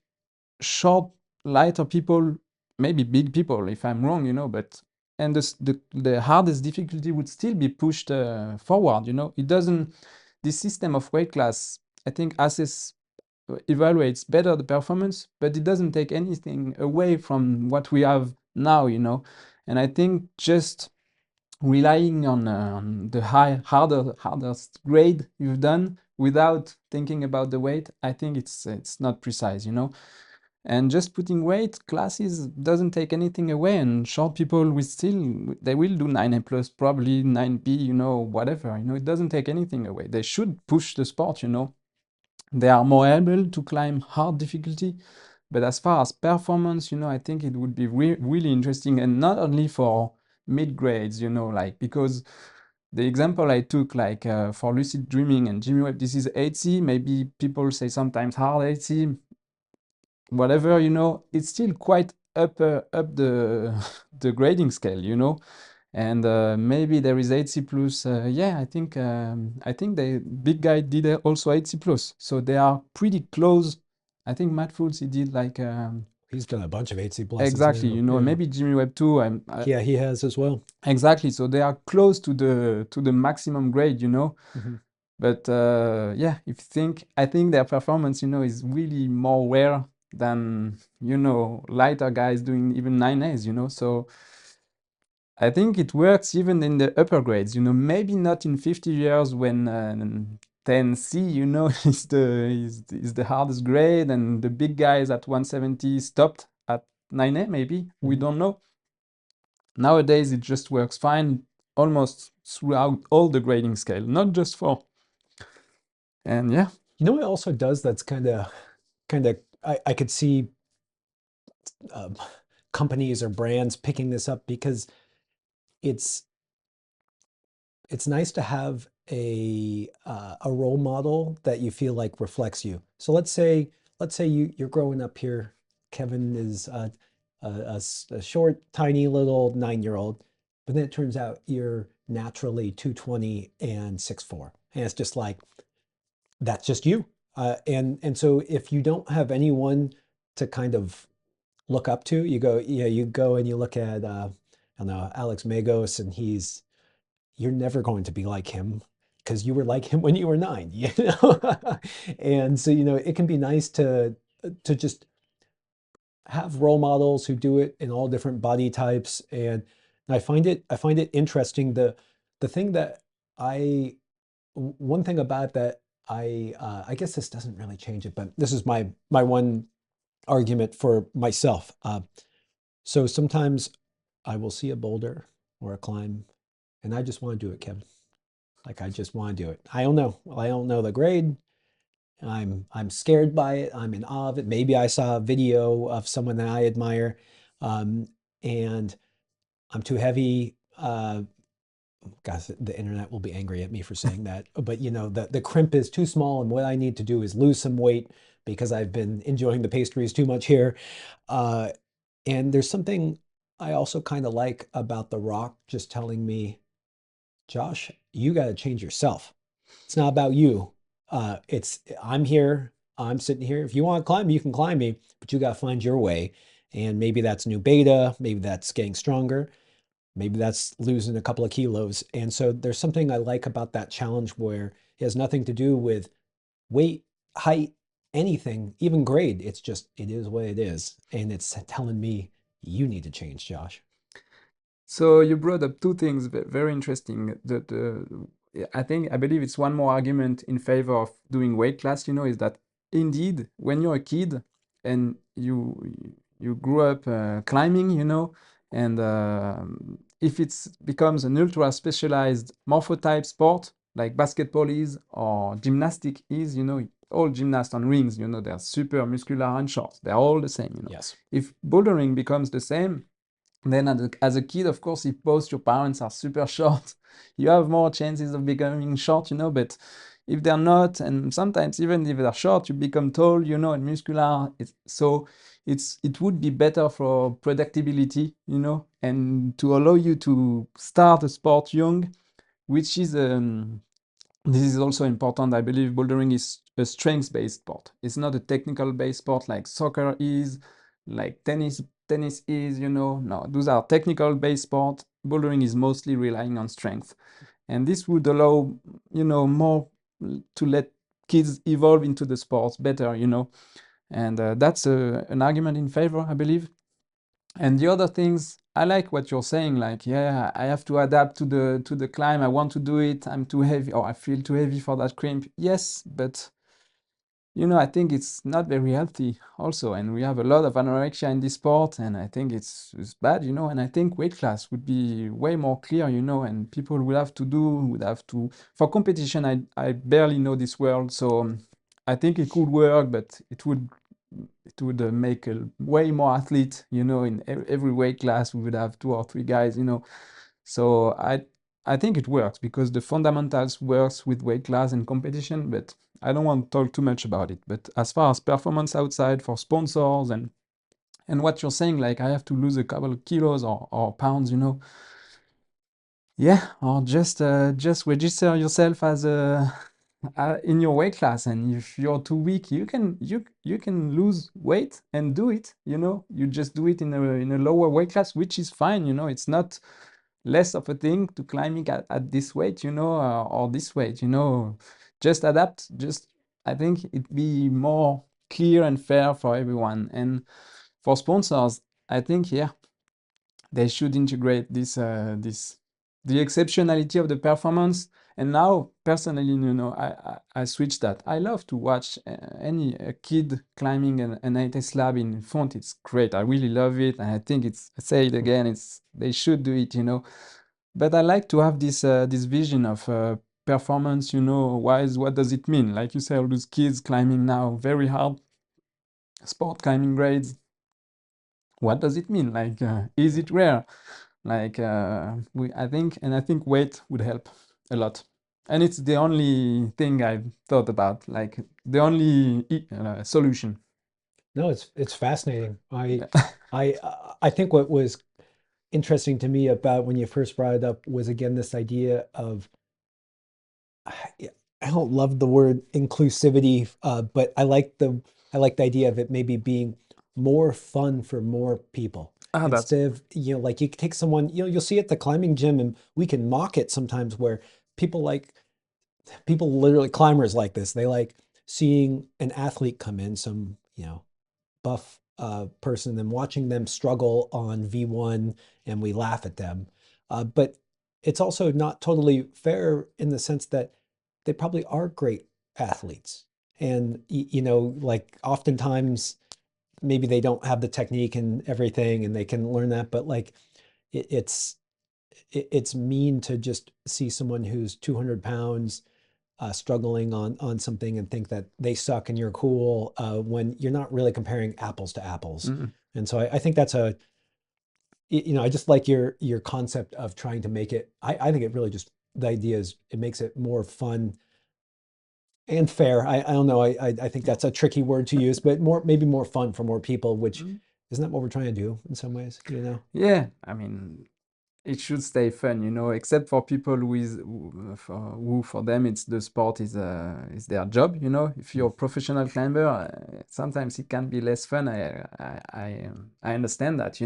short, lighter people, maybe big people, if I'm wrong, you know, but and the hardest difficulty would still be pushed forward, you know. It doesn't, this system of weight class, I think, evaluates better the performance, but it doesn't take anything away from what we have now, you know. And I think just relying on the hardest grade you've done without thinking about the weight, I think it's not precise, you know. And just putting weight classes doesn't take anything away, and short people they will do 9A plus, probably 9P, you know, whatever, you know. It doesn't take anything away. They should push the sport, you know. They are more able to climb hard difficulty, but as far as performance, you know, I think it would be really interesting, and not only for mid grades, you know, like, because the example I took, like for lucid dreaming and Jimmy Webb, this is 8C. Maybe people say sometimes hard 8C, whatever, you know, it's still quite up the the grading scale, you know. And maybe there is 8C plus. Yeah, I think the big guy did also 8C plus, so they are pretty close. I think Matt Fools, he did like He's done a bunch of 8C pluses exactly, now. you know, Yeah. maybe Jimmy Webb too. Yeah, he has as well. Exactly, so they are close to the maximum grade, you know. Mhm. But yeah, if you think, I think their performance, you know, is really more rare than, you know, lighter guys doing even 9As, you know. So I think it works even in the upper grades, you know, maybe not in 50 years when 10C, you know, is the hardest grade, and the big guys at 170 stopped at 9A, maybe. We don't know. Nowadays, it just works fine almost throughout all the grading scale, not just for. And yeah. You know what also does that's kind of I could see companies or brands picking this up because it's it's nice to have a role model that you feel like reflects you. So let's say you're growing up here. Kevin is a short, tiny little 9-year-old, but then it turns out you're naturally 220 and 6'4", and it's just like that's just you. And so if you don't have anyone to kind of look up to, you go and you look at I don't know, Alex Magos, and you're never going to be like him because you were like him when you were 9, you know? And so, you know, it can be nice to just have role models who do it in all different body types. And I find it interesting. The thing that one thing about that I guess this doesn't really change it, but this is my one argument for myself. So sometimes I will see a boulder or a climb, and I just want to do it, Kevin. Like I just want to do it. I don't know. I don't know the grade. I'm scared by it. I'm in awe of it. Maybe I saw a video of someone that I admire, and I'm too heavy. Gosh, the internet will be angry at me for saying that. But you know, the crimp is too small, and what I need to do is lose some weight because I've been enjoying the pastries too much here. Uh, and there's something I also kind of like about The Rock just telling me, Josh, you got to change yourself. It's not about you. I'm here. I'm sitting here. If you want to climb me, you can climb me, but you got to find your way. And maybe that's new beta. Maybe that's getting stronger. Maybe that's losing a couple of kilos. And so there's something I like about that challenge where it has nothing to do with weight, height, anything, even grade. It's just, it is what it is. And it's telling me you need to change, Josh. So you brought up two things very interesting. Yeah, I believe it's one more argument in favor of doing weight class, you know, is that indeed when you're a kid and you grew up climbing, you know, and if it becomes an ultra specialized morphotype sport like basketball is or gymnastic is, you know, all gymnasts on rings, you know, they're super muscular and short. They're all the same, you know. Yes. If bouldering becomes the same, then as a kid, of course, if both your parents are super short, you have more chances of becoming short, you know. But if they're not, and sometimes even if they're short, you become tall, and muscular. It would be better for predictability, and to allow you to start a sport young, which is this is also important. I believe bouldering is a strength-based sport. It's not a technical-based sport like soccer is, like tennis is, No, those are technical-based sports. Bouldering is mostly relying on strength. And this would allow, more to let kids evolve into the sports better, And that's an argument in favor, I believe. And the other things, I like what you're saying, like, yeah, I have to adapt to the climb. I want to do it. I'm too heavy, or I feel too heavy for that crimp. Yes, but I think it's not very healthy also. And we have a lot of anorexia in this sport, and I think it's bad, And I think weight class would be way more clear, and people would have to, for competition, I barely know this world, so I think it could work, but it would make a way more athlete, in every weight class we would have two or three guys, So I think it works because the fundamentals works with weight class and competition, but I don't want to talk too much about it. But as far as performance outside for sponsors and what you're saying, like I have to lose a couple of kilos or pounds, yeah, or just register yourself as a in your weight class, and if you're too weak, you can lose weight and do it. You just do it in a lower weight class, which is fine. It's not less of a thing to climbing at this weight, or this weight. Just adapt. Just I think it'd be more clear and fair for everyone, and for sponsors, I think yeah they should integrate this the exceptionality of the performance. And now personally, I switched that. I love to watch any a kid climbing an AT slab in front. It's great. I really love it, and I think I say it again, it's they should do it, but I like to have this vision of performance, wise. What does it mean? Like you say, all those kids climbing now very hard sport climbing grades. What does it mean? Like, is it rare? Like, I think weight would help a lot. And it's the only thing I've thought about, like the only solution. No, it's fascinating. Yeah. I think what was interesting to me about when you first brought it up was again this idea of I I don't love the word inclusivity, but I like the idea of it maybe being more fun for more people. That's Instead of, like you could take someone, you'll see at the climbing gym, and we can mock it sometimes where people like people literally climbers like this. They like seeing an athlete come in, some, buff person, and watching them struggle on V1, and we laugh at them. But it's also not totally fair in the sense that they probably are great athletes. And, like oftentimes maybe they don't have the technique and everything and they can learn that, but like it, it's, it's mean to just see someone who's 200 pounds struggling on something and think that they suck and you're cool when you're not really comparing apples to apples. mm, And so I think that's I just like your concept of trying to make it. I think it really just the idea is it makes it more fun and fair. I don't know. I think that's a tricky word to use, but maybe more fun for more people. Which mm. isn't that what we're trying to do in some ways? Yeah, I mean, it should stay fun, except for people who for them it's the sport is their job, If you're a professional climber, sometimes it can be less fun. I understand that,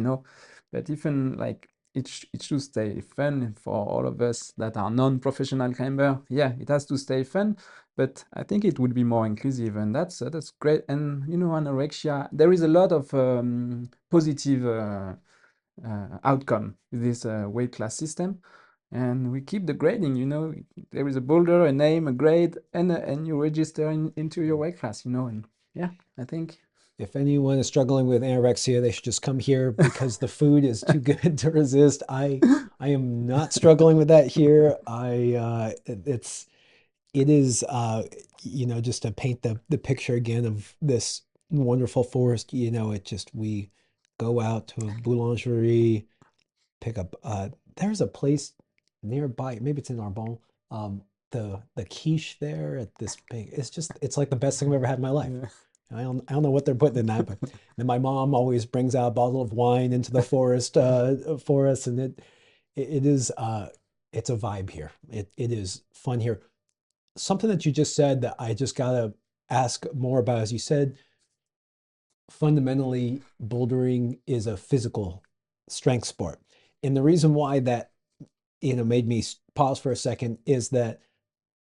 but even like it should stay fun for all of us that are non-professional climber. Yeah, it has to stay fun, but I think it would be more inclusive, and that's great. And anorexia, there is a lot of positive. Outcome with this weight class system, and we keep the grading. There is a boulder, a name, a grade, and you register into your weight class. And yeah, I think. If anyone is struggling with anorexia, they should just come here because the food is too good to resist. I am not struggling with that here. It is just to paint the picture again of this wonderful forest. It just we go out to a boulangerie, pick up. There's a place nearby. Maybe it's in Arbonne. the quiche there at this big, it's like the best thing I've ever had in my life. Yeah. I don't know what they're putting in that, but then my mom always brings out a bottle of wine into the forest for us, and it is it's a vibe here. It is fun here. Something that you just said that I just gotta ask more about, as you said, fundamentally, bouldering is a physical strength sport. And the reason why that, made me pause for a second is that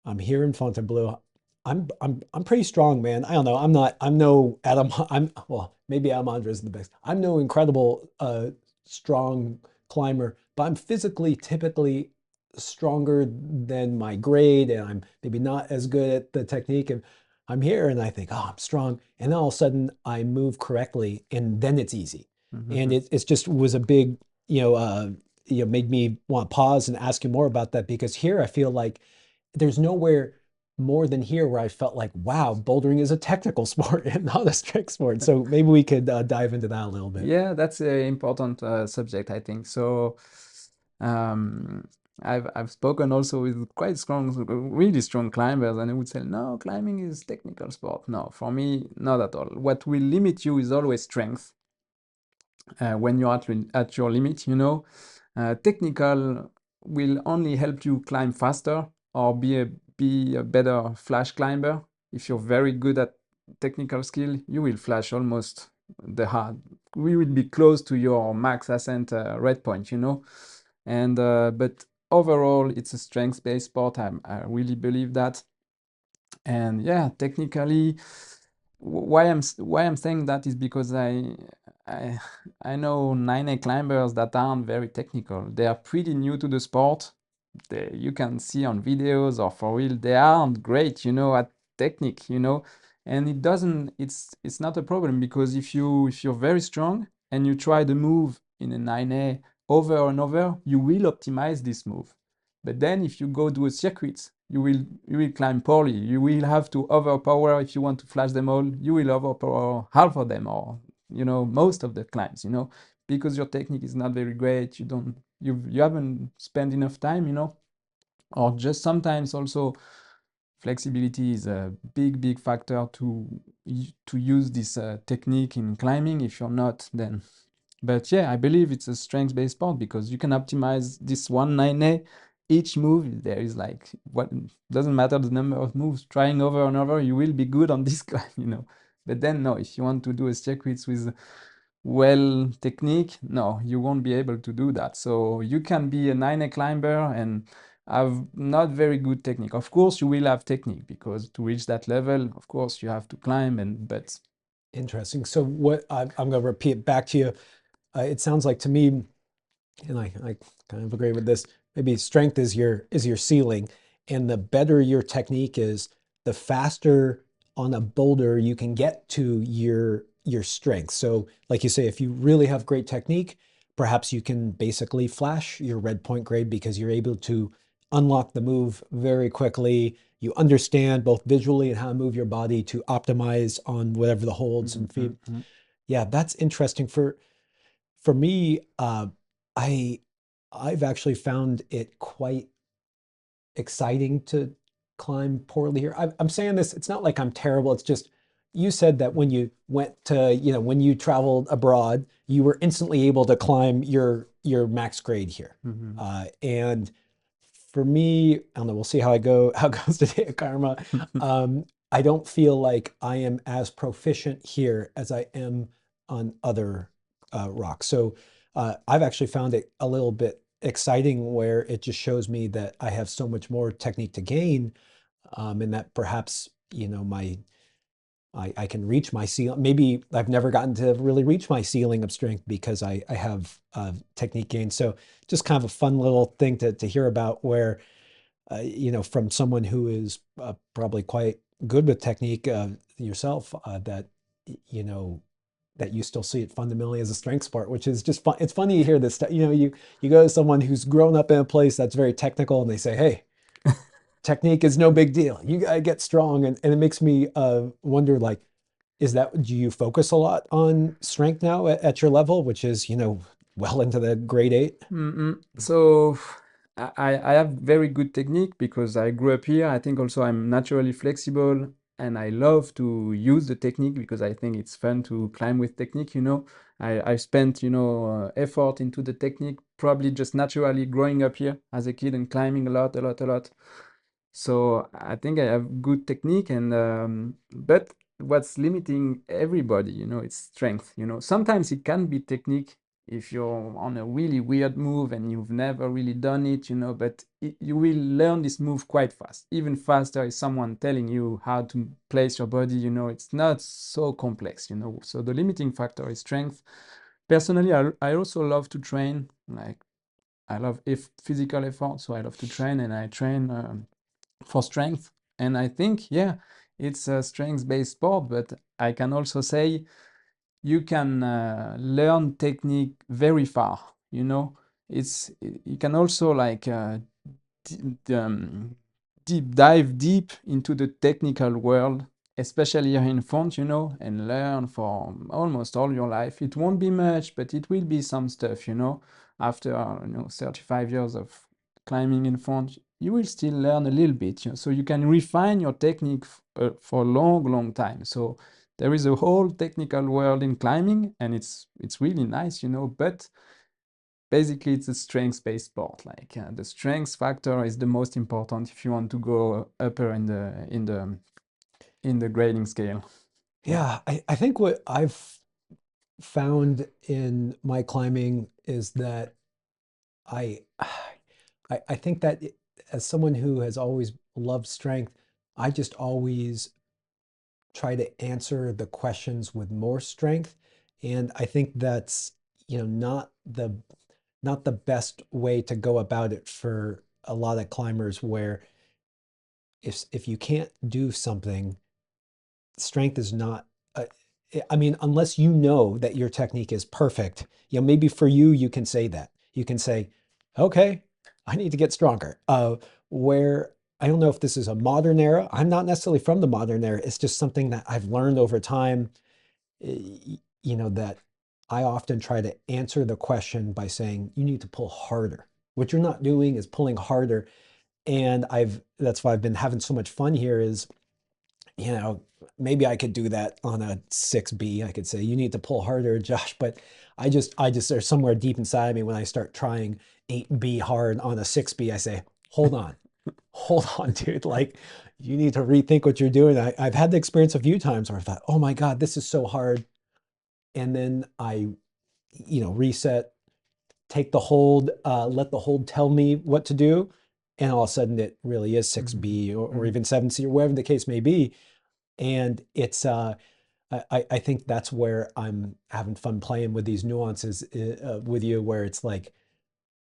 I'm here in Fontainebleau. I'm pretty strong, man. I don't know. I'm no Adam. I'm well, maybe Adam Andre is the best. I'm no incredible strong climber, but I'm physically typically stronger than my grade, and I'm maybe not as good at the technique. And I'm here, and I think, oh, I'm strong, and then all of a sudden I move correctly, and then it's easy. And Mhm. it's just was a big, made me want to pause and ask you more about that, because here I feel like there's nowhere more than here where I felt like, wow, bouldering is a technical sport and not a strength sport. So maybe we could dive into that a little bit. Yeah, that's an important subject, I think. So, um, I've spoken also with quite strong, really strong climbers, and they would say, no, climbing is technical sport. No, for me, not at all. What will limit you is always strength. When you're at your limit, technical will only help you climb faster or be a better flash climber. If you're very good at technical skill, you will flash almost the hard. We will be close to your max ascent red point, And but overall, it's a strength-based sport. I really believe that. And yeah, technically, why I'm saying that is because I I know 9A climbers that aren't very technical. They are pretty new to the sport. You can see on videos or for real, they aren't great, at technique, And it's not a problem because if you're very strong and you try the move in a 9A over and over, you will optimize this move. But then if you go do a circuit, you will climb poorly. You will have to overpower if you want to flash them all. You will overpower half of them or most of the climbs, because your technique is not very great. You haven't spent enough time, or just sometimes also flexibility is a big factor to use this technique in climbing. If you're not, then but yeah, I believe it's a strength-based sport because you can optimize this 190. Each move, there is like what doesn't matter the number of moves, trying over and over, you will be good on this climb. But then no, if you want to do a circuit with well technique, no, you won't be able to do that. So you can be a 9A climber and have not very good technique. Of course, you will have technique because to reach that level, of course, you have to climb but Interesting. So what I'm going to repeat back to you. It sounds like to me, and I kind of agree with this. Maybe strength is your ceiling, and the better your technique is, the faster on a boulder you can get to your strength. So, like you say, if you really have great technique, perhaps you can basically flash your red point grade because you're able to unlock the move very quickly. You understand both visually and how to move your body to optimize on whatever the holds Mhm, and feet. mhm, Yeah, that's interesting. For me, I I've actually found it quite exciting to climb poorly here. I'm saying this, it's not like I'm terrible. It's just you said that when you went to, when you traveled abroad, you were instantly able to climb your max grade here. mhm, And for me, I don't know, we'll see how how it goes today at Karma. mhm. I don't feel like I am as proficient here as I am on other rocks. So I've actually found it a little bit exciting where it just shows me that I have so much more technique to gain, and that perhaps, I can reach my ceiling. Maybe I've never gotten to really reach my ceiling of strength because I have technique gain. So just kind of a fun little thing to hear about where, from someone who is probably quite good with technique yourself, that, you know, that you still see it fundamentally as a strength sport, which is just fun. It's funny to hear this stuff. You go to someone who's grown up in a place that's very technical and they say, hey, technique is no big deal. You gotta get strong. And it makes me wonder, like, do you focus a lot on strength now at your level, which is, well into the grade 8? Mm-mm. So I have very good technique because I grew up here. I think also I'm naturally flexible and I love to use the technique because I think it's fun to climb with technique, you know. I spent, you know, effort into the technique, probably just naturally growing up here as a kid and climbing a lot, a lot, a lot. So I think I have good technique and but what's limiting everybody, you know, it's strength, you know. Sometimes it can be technique if you're on a really weird move and you've never really done it, you know, but you will learn this move quite fast. Even faster is someone telling you how to place your body, you know, it's not so complex, you know. So the limiting factor is strength. Personally, I also love to train, like I love if physical effort, so I love to train and I train for strength. And I think, yeah, it's a strength-based sport, but I can also say you can learn technique very far, you know. You can also like um, dive deep into the technical world, especially here in front, you know, and learn for almost all your life. It won't be much, but it will be some stuff, you know. After, you know, 35 years of climbing in front, you will still learn a little bit, you know, so you can refine your technique for a long, long time. So there is a whole technical world in climbing, and it's really nice, you know, but basically it's a strength-based sport. Like the strength factor is the most important if you want to go upper in the grading scale. Yeah. Yeah, I think what I've found in my climbing is that I I think that as someone who has always loved strength, I just always try to answer the questions with more strength. And I think that's, not the best way to go about it for a lot of climbers where if you can't do something, strength is not I mean, unless you know that your technique is perfect, maybe for you, you can say that. You can say, okay, I need to get stronger. Where I don't know if this is a modern era. I'm not necessarily from the modern era. It's just something that I've learned over time, that I often try to answer the question by saying, you need to pull harder. What you're not doing is pulling harder. And that's why I've been having so much fun here is, you know, maybe I could do that on a 6B. I could say, you need to pull harder, Josh. But there's somewhere deep inside of me when I start trying 8B hard on a 6B, I say, hold on, dude. Like, you need to rethink what you're doing. I've had the experience a few times where I thought, oh my God, this is so hard. And then I, reset, take the hold, let the hold tell me what to do. And all of a sudden it really is 6B or even 7C or whatever the case may be. And it's I think that's where I'm having fun playing with these nuances with you, where it's like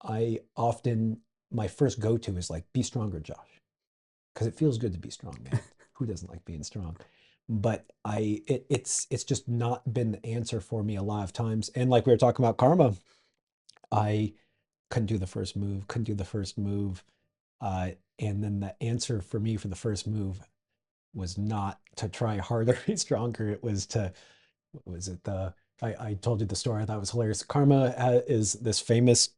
I often my first go-to is like, be stronger, Josh, because it feels good to be strong, man. Who doesn't like being strong? But it's just not been the answer for me a lot of times. And like we were talking about karma, I couldn't do the first move, couldn't do the first move. And then the answer for me for the first move was not to try harder, be stronger. It was to, what was it? I told you the story. I thought it was hilarious. Karma is this famous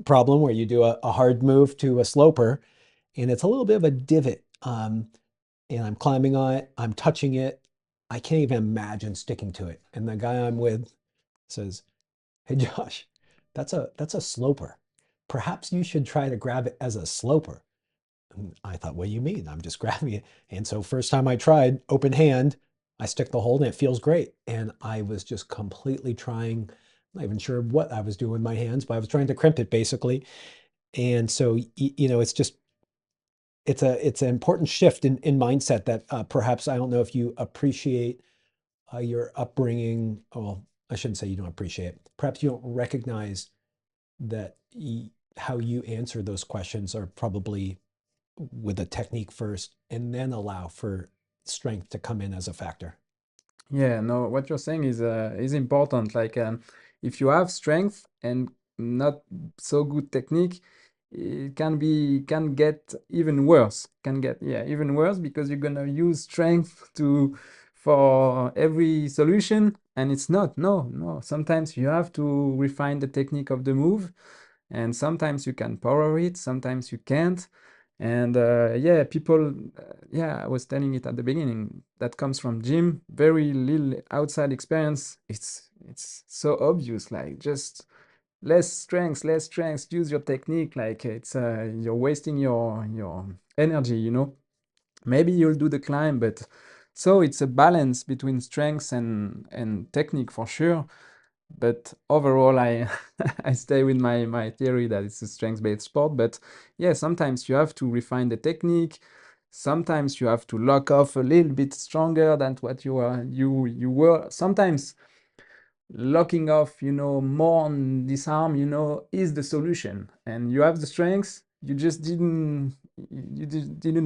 problem where you do a hard move to a sloper, and it's a little bit of a divot. And I'm climbing on it. I'm touching it. I can't even imagine sticking to it. And the guy I'm with says, "Hey, Josh, that's a sloper. Perhaps you should try to grab it as a sloper." And I thought, what do you mean? I'm just grabbing it. And so first time I tried, open hand, I stick the hold and it feels great. And I was just completely trying, not even sure what I was doing with my hands, but I was trying to crimp it basically. And so, it's just, it's an important shift in mindset that perhaps, I don't know if you appreciate your upbringing. Well, I shouldn't say you don't appreciate it. Perhaps you don't recognize that how you answer those questions are probably with a technique first and then allow for strength to come in as a factor. Yeah, no, what you're saying is important. Like, if you have strength and not so good technique, it can get even worse. Can get, yeah, even worse because you're gonna use strength to for every solution, and it's not. No, no. Sometimes you have to refine the technique of the move, And sometimes you can power it, sometimes you can't. And yeah, people, yeah, I was telling it at the beginning, that comes from gym, very little outside experience. It's so obvious, like just less strength, use your technique. Like it's you're wasting your energy, you know. Maybe you'll do the climb, but so it's a balance between strength and technique for sure. But overall, I I stay with my theory that it's a strength-based sport. But yeah, sometimes you have to refine the technique. Sometimes you have to lock off a little bit stronger than what you were. Sometimes locking off, you know, more on this arm, you know, is the solution. And you have the strength, you just didn't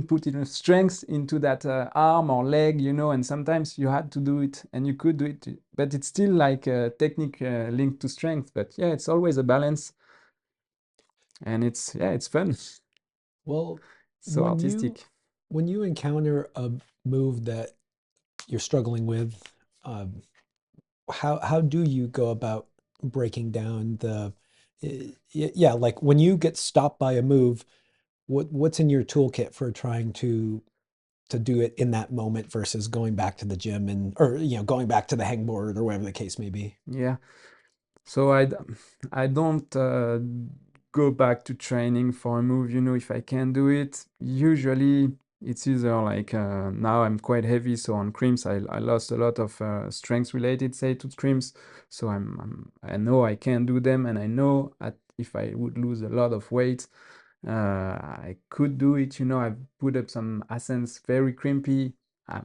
put enough strength into that arm or leg, you know. And sometimes you had to do it, and you could do it, but it's still like a technique linked to strength. But yeah, it's always a balance, and it's yeah, it's fun, Well, so artistic. when you encounter a move that you're struggling with, um, how do you go about breaking down yeah, like when you get stopped by a move, what's in your toolkit for trying to do it in that moment versus going back to the gym and or going back to the hangboard or whatever the case may be? Yeah. So I don't go back to training for a move, you know, if I can do it. Usually it's either like now I'm quite heavy, so on crimps I lost a lot of strength related, say, to crimps. So I know I can do them, and I know if I would lose a lot of weight, I could do it. You know, I've put up some ascents very crimpy.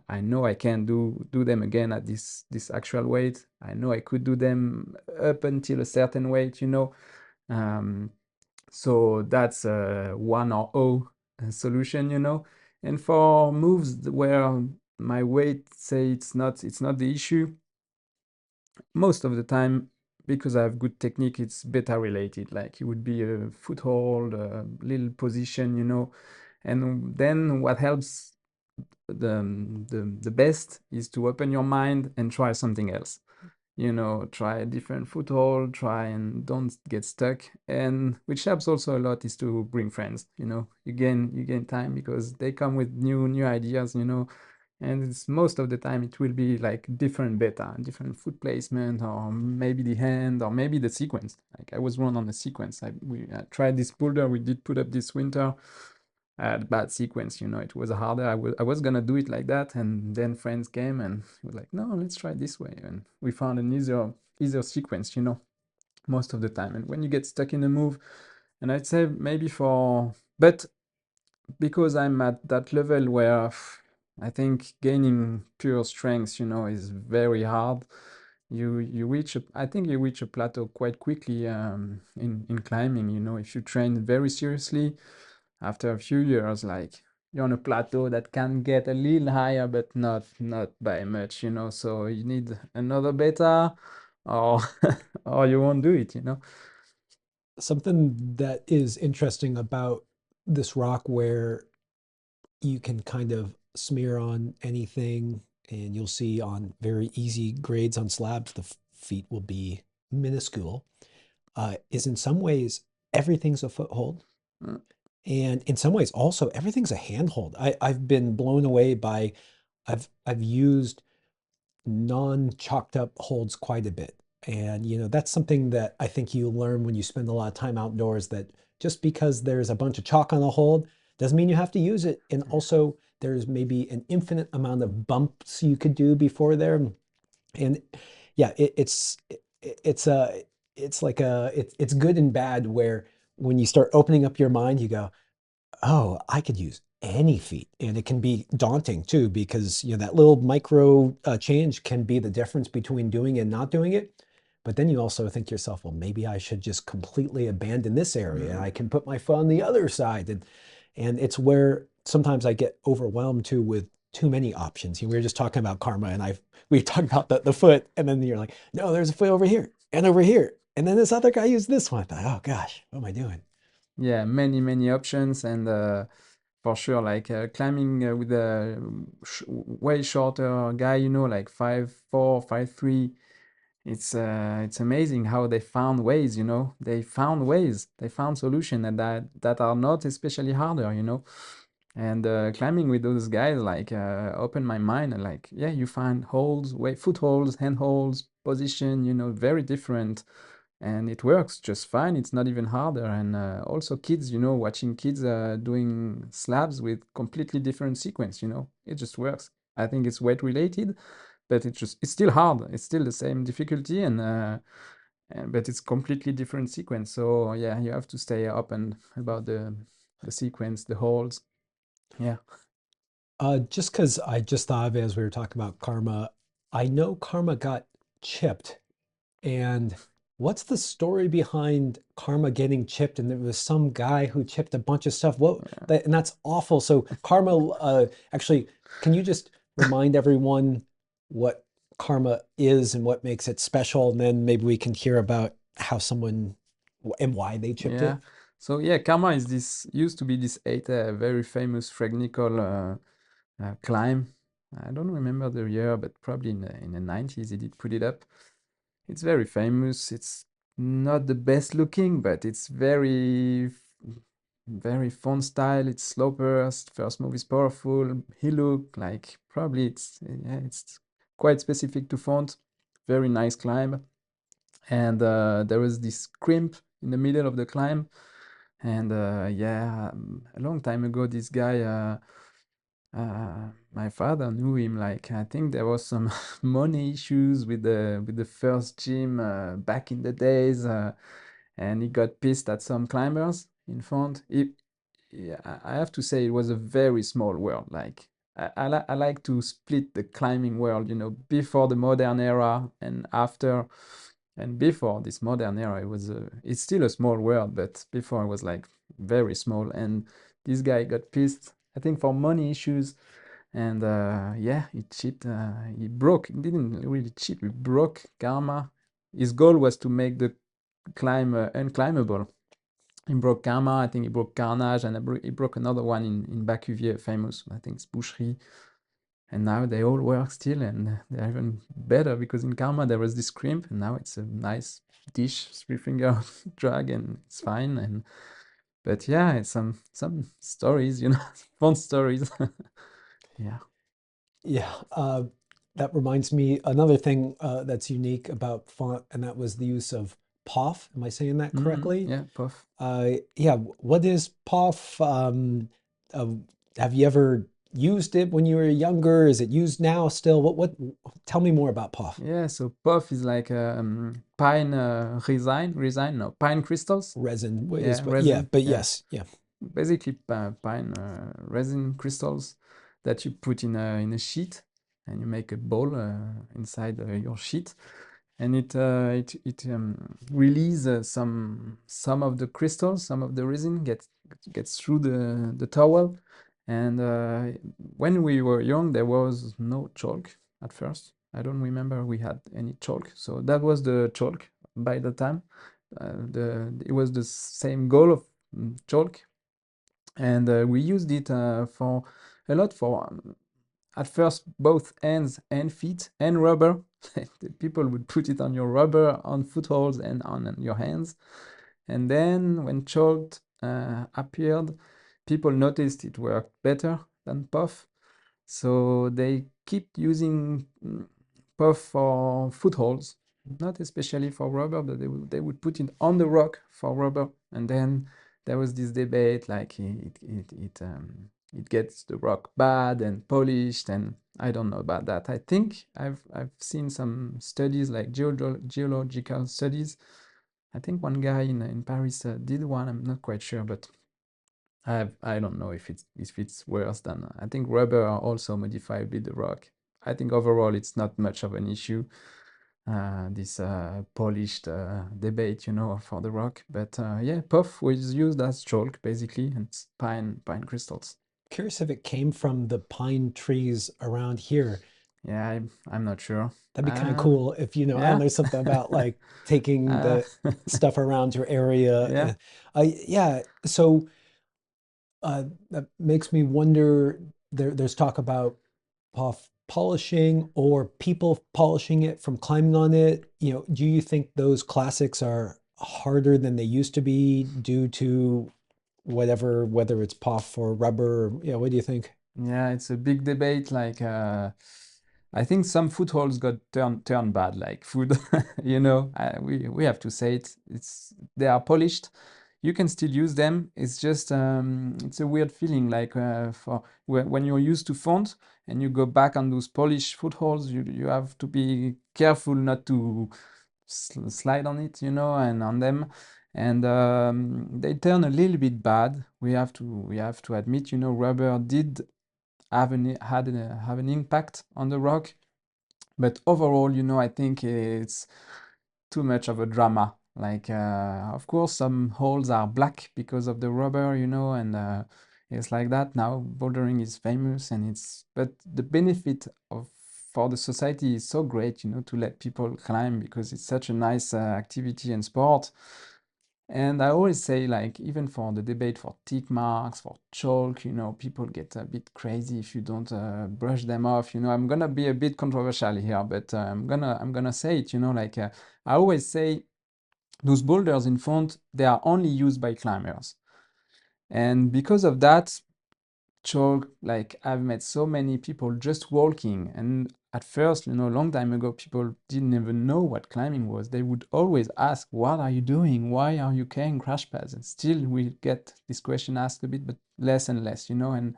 I know I can do them again at this actual weight. I know I could do them up until a certain weight, you know. Um, so that's a 1 or 0 solution, you know. And for moves where my weight, say, it's not the issue, most of the time, because I have good technique, it's beta related. Like it would be a foothold, a little position, you know. And then what helps the best is to open your mind and try something else. You know, try a different foothold, try and don't get stuck. And which helps also a lot is to bring friends. You know, you gain time because they come with new ideas, you know. And it's most of the time it will be like different beta, different foot placement, or maybe the hand, or maybe the sequence. Like I was run on the sequence. I tried this Boulder we did put up this winter. I had bad sequence, you know. It was harder. I was gonna do it like that, and then friends came and was like, no, let's try this way, and we found an easier sequence, you know, most of the time. And when you get stuck in a move, and I'd say maybe but because I'm at that level where I think gaining pure strength, you know, is very hard. I think you reach a plateau quite quickly in climbing. You know, if you train very seriously, after a few years, like you're on a plateau that can get a little higher, but not by much. You know, so you need another beta, or or you won't do it. You know. Something that is interesting about this rock where you can kind of smear on anything and you'll see on very easy grades on slabs, the feet will be minuscule, is in some ways everything's a foothold. Mm. And in some ways also everything's a handhold. I've been blown away by, I've used non-chalked up holds quite a bit. And that's something that I think you learn when you spend a lot of time outdoors, that just because there's a bunch of chalk on a hold doesn't mean you have to use it. And also there's maybe an infinite amount of bumps you could do before there. And yeah, it's a it's like it's good and bad, where when you start opening up your mind, you go, oh, I could use any feat. And it can be daunting too, because that little micro change can be the difference between doing it and not doing it. But then you also think to yourself, well, maybe I should just completely abandon this area and Mm. I can put my foot on the other side. And it's where sometimes I get overwhelmed too with too many options. We were just talking about karma, and we talked about the foot, and then you're like, no, there's a foot over here and over here. And then this other guy used this one. I thought, oh gosh, what am I doing? Yeah, many options, and for sure, like climbing with a way shorter guy, you know, like 5'4", 5'3", it's amazing how they found ways, you know. They found ways, they found solutions that are not especially harder, you know. And climbing with those guys like opened my mind and like yeah, you find holds, way footholds, handholds, position, you know, very different, and it works just fine. It's not even harder. And also kids, you know, watching kids doing slabs with completely different sequence, you know, it just works. I think it's weight related, but it's still hard. It's still the same difficulty, and but it's completely different sequence. So yeah, you have to stay open about the sequence, the holds. Yeah. Just because I just thought of it as we were talking about Karma, I know Karma got chipped. And what's the story behind Karma getting chipped? And there was some guy who chipped a bunch of stuff. And that's awful. So Karma, actually, can you just remind everyone what Karma is and what makes it special? And then maybe we can hear about how someone and why they chipped Yeah. it. So yeah, Karma is this used to be this eight very famous Fred Nicole climb. I don't remember the year, but probably in the 90s he did put it up. It's very famous. It's not the best looking, but it's very fun style. It's slow burst. First move is powerful. He look like probably it's yeah, it's quite specific to Font. Very nice climb. And there was this crimp in the middle of the climb. And yeah, a long time ago, this guy, my father knew him. Like I think there was some money issues with the first gym back in the days, and he got pissed at some climbers in front. Yeah, I have to say it was a very small world. Like I like to split the climbing world, you know, before the modern era and after. And before this modern era, it's still a small world, but before it was like very small. And this guy got pissed, I think, for money issues. And yeah, he chipped, he broke, he didn't really chip, he broke Karma. His goal was to make the climb unclimbable. He broke Karma, I think he broke Carnage, and he broke another one in Bacuvier, famous, I think it's Boucherie. And now they all work still, and they're even better because in Karma there was this crimp, and now it's a nice dish, three finger drag, and it's fine. And but yeah, it's some stories, you know, fun stories. Yeah. Yeah, that reminds me another thing that's unique about font, and that was the use of POF. Am I saying that correctly? Yeah, puff. Yeah, what is POF? Uh, have you ever used it when you were younger? Is it used now still? Tell me more about POF. Yeah, so puff is like pine resin, no, pine crystals. Resin is, Yeah, but yeah, resin. but Yeah, yes, yeah. basically pine resin crystals that you put in a sheet, and you make a ball inside your sheet, and it release some of the crystals, some of the resin gets through the towel. And when we were young, there was no chalk at first. I don't remember we had any chalk, so that was the chalk by the time. It was the same goal of chalk, and we used it for a lot for at first both hands and feet and rubber. The people would put it on your rubber, on footholds, and on your hands. And then when chalk appeared, people noticed it worked better than puff, so they keep using puff for footholds, not especially for rubber, but they would put it on the rock for rubber. And then there was this debate, like it gets the rock bad and polished, and I don't know about that. I think I've seen some studies, like geological studies. I think one guy in Paris did one. I'm not quite sure, but I don't know if it's worse than. I think rubber also modify a bit the rock. I think overall it's not much of an issue. This polished debate, you know, for the rock. But yeah, puff was used as chalk basically, and it's pine crystals. Curious if it came from the pine trees around here. Yeah, I'm not sure. That'd be kind of cool if, you know, I don't Yeah. know, something about like taking uh, the stuff around your area. yeah. Yeah, so that makes me wonder, there's talk about POF polishing or people polishing it from climbing on it, do you think those classics are harder than they used to be due to whatever, whether it's puff or rubber? Yeah, what do you think? Yeah, it's a big debate. Like, I think some footholds got turned bad, like food. We have to say it. They are polished. You can still use them. It's just it's a weird feeling. Like for when you're used to font and you go back on those polished footholds, you have to be careful not to slide on it, and on them. And they turn a little bit bad. We have to admit, rubber did have an impact on the rock. But overall, I think it's too much of a drama. Like, of course, some holes are black because of the rubber, and it's like that. Now, bouldering is famous, but the benefit of for the society is so great, to let people climb because it's such a nice activity and sport. And I always say, like, even for the debate for tick marks, for chalk, people get a bit crazy if you don't brush them off. I'm gonna be a bit controversial here, but I'm gonna say it. Like I always say, those boulders in front, they are only used by climbers, and because of that, chalk, like I've met so many people just walking, and at first, a long time ago, people didn't even know what climbing was. They would always ask, what are you doing? Why are you carrying crash pads? And still we get this question asked a bit, but less and less, and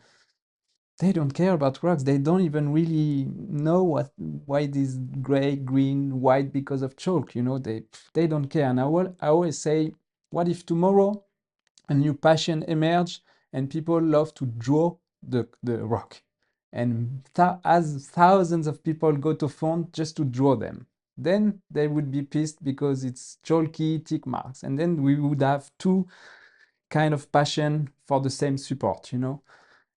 they don't care about rocks. They don't even really know why this gray, green, white because of chalk, they don't care. And I always say, what if tomorrow a new passion emerge and people love to draw the rock, and as thousands of people go to font just to draw them, then they would be pissed because it's chalky tick marks, and then we would have two kind of passion for the same support,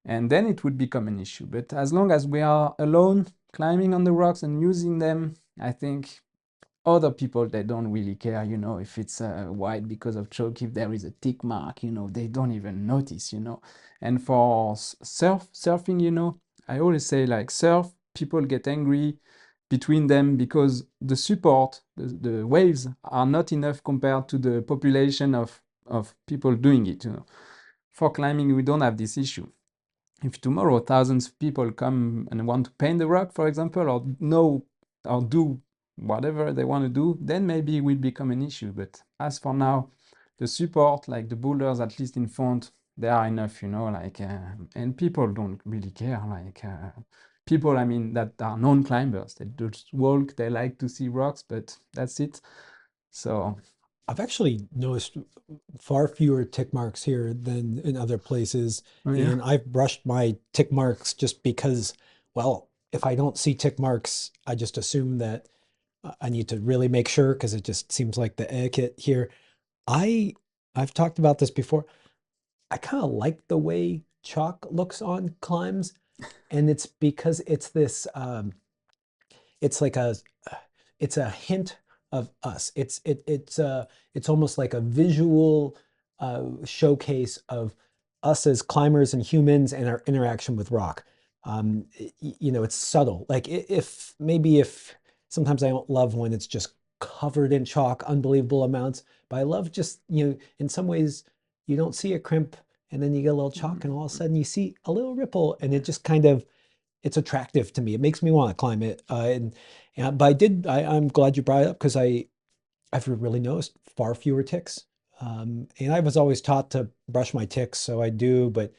and then it would become an issue. But as long as we are alone climbing on the rocks and using them, I think other people, they don't really care, if it's white because of chalk, if there is a tick mark, they don't even notice, and for surfing, I always say, like, surf, people get angry between them because the support, the waves are not enough compared to the population of people doing it. For climbing, we don't have this issue. If tomorrow thousands of people come and want to paint the rock, for example, or know or do whatever they want to do, then maybe it will become an issue. But as for now, the support, like the boulders, at least in front, they are enough, like, and people don't really care. Like, people, I mean, that are non-climbers, they just walk, they like to see rocks, but that's it. So, I've actually noticed far fewer tick marks here than in other places. oh yeah. And I've brushed my tick marks just because, well, if I don't see tick marks, I just assume that I need to really make sure because it just seems like the etiquette here. I I've talked about this before. I kind of like the way chalk looks on climbs, and it's because it's this it's like it's a hint of us. It's almost like a visual showcase of us as climbers and humans and our interaction with rock. It's subtle. Like if sometimes I don't love when it's just covered in chalk, unbelievable amounts, but I love just, in some ways you don't see a crimp and then you get a little chalk and all of a sudden you see a little ripple and it just kind of it's attractive to me. It makes me want to climb it. But I'm glad you brought it up because I've really noticed far fewer ticks. And I was always taught to brush my ticks, so I do, but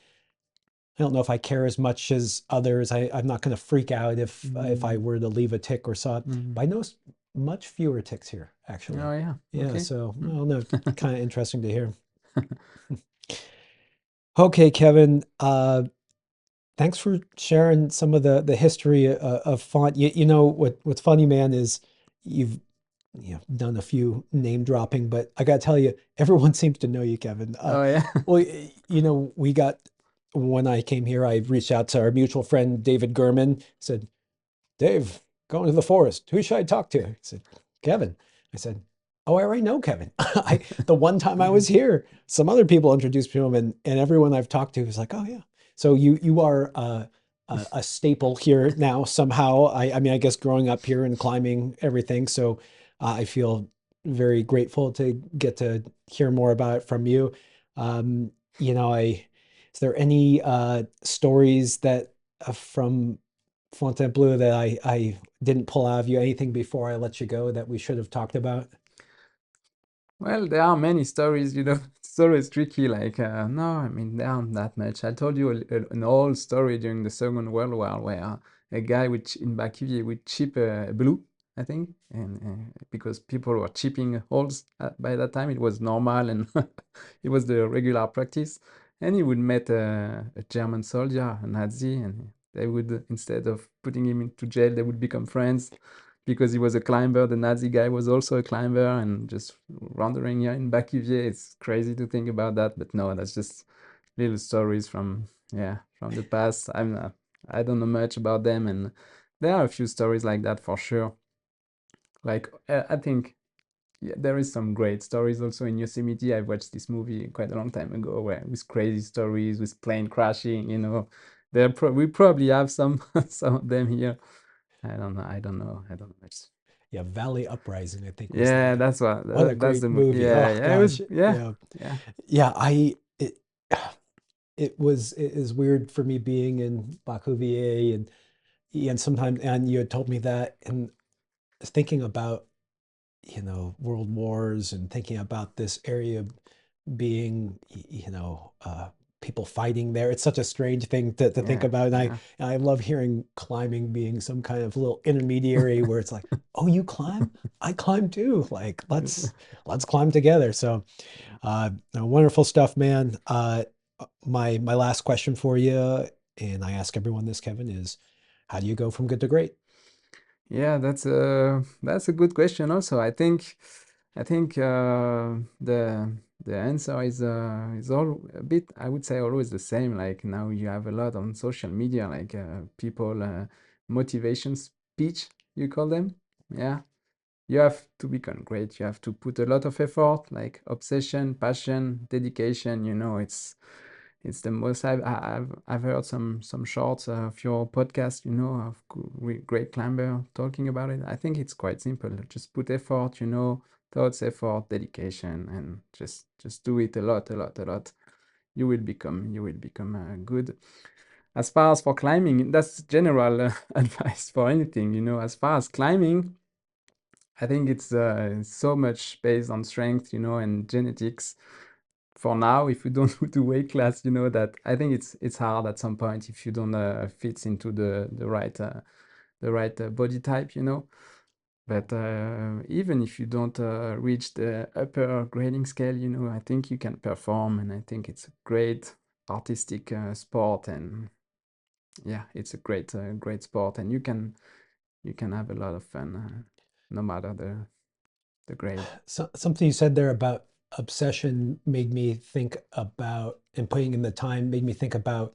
I don't know if I care as much as others. I'm not going to freak out if I Mm, were to leave a tick or saw it. mm. But I noticed much fewer ticks here, Oh actually. yeah, Yeah, okay. so I Mm. don't know, kind of interesting to hear. Okay, Kevin. Thanks for sharing some of the history of font. You know what's funny, man, is you've done a few name dropping, but I gotta tell you, everyone seems to know you, Kevin. Oh yeah. Well, we got when I came here, I reached out to our mutual friend David Gurman. Said, Dave, going to the forest. Who should I talk to? He said, Kevin. I said, oh, I already know Kevin. The one time I was here, some other people introduced me to him, and everyone I've talked to is like, oh yeah. So you are a staple here now somehow. I mean, I guess growing up here and climbing everything, so I feel very grateful to get to hear more about it from you. Um, is there any stories that from Fontainebleau that I didn't pull out of you? Anything before I let you go that we should have talked about? Well, there are many stories, It's always tricky. Like, no, I mean, there aren't that much. I told you an old story during the Second World War where a guy in Bakivi would chip a blue, I think, and because people were chipping holes by that time, it was normal and it was the regular practice. And he would meet a German soldier, a Nazi, and they would, instead of putting him into jail, they would become friends because he was a climber. The Nazi guy was also a climber, and just wandering here in Bakivier. It's crazy to think about that, but no, that's just little stories from, yeah, from the past. I don't know much about them, and there are a few stories like that for sure. Like, I think, yeah, there is some great stories also in Yosemite. I watched this movie quite a long time ago, where with crazy stories, with plane crashing. We probably have some some of them here. I don't know. I don't know. I don't know much. Yeah, Valley Uprising, I think was Yeah, the that's what what a that's great the movie. yeah, Oh yeah, it was, gosh. yeah, Yeah. yeah. Yeah, it is weird for me being in Bakuvier and sometimes and you had told me that and thinking about, world wars and thinking about this area being, people fighting there. It's such a strange thing to think Yeah, about. yeah. And I love hearing climbing being some kind of little intermediary where it's like, oh, you climb? I climb too. Like, let's climb together. So wonderful stuff, man. My last question for you, and I ask everyone this, Kevin, is how do you go from good to great? Yeah, that's a good question also. I think the answer is all a bit, I would say, always the same. Like, now you have a lot on social media, like, people, motivation speech, you call them. Yeah. You have to become great. You have to put a lot of effort, like obsession, passion, dedication. It's the most. I've heard some shorts of your podcast. Of great climber talking about it. I think it's quite simple. Just put effort. Thoughts, effort, dedication, and just do it a lot, a lot, a lot. You will become good. As far as for climbing, that's general advice for anything. As far as climbing, I think it's so much based on strength, and genetics. For now, if you don't do weight class, that I think it's hard at some point if you don't fit into the right body type, But even if you don't reach the upper grading scale, I think you can perform, and I think it's a great artistic sport, and yeah, it's a great sport, and you can have a lot of fun, no matter the grade. So, something you said there about obsession made me think about, and putting in the time made me think about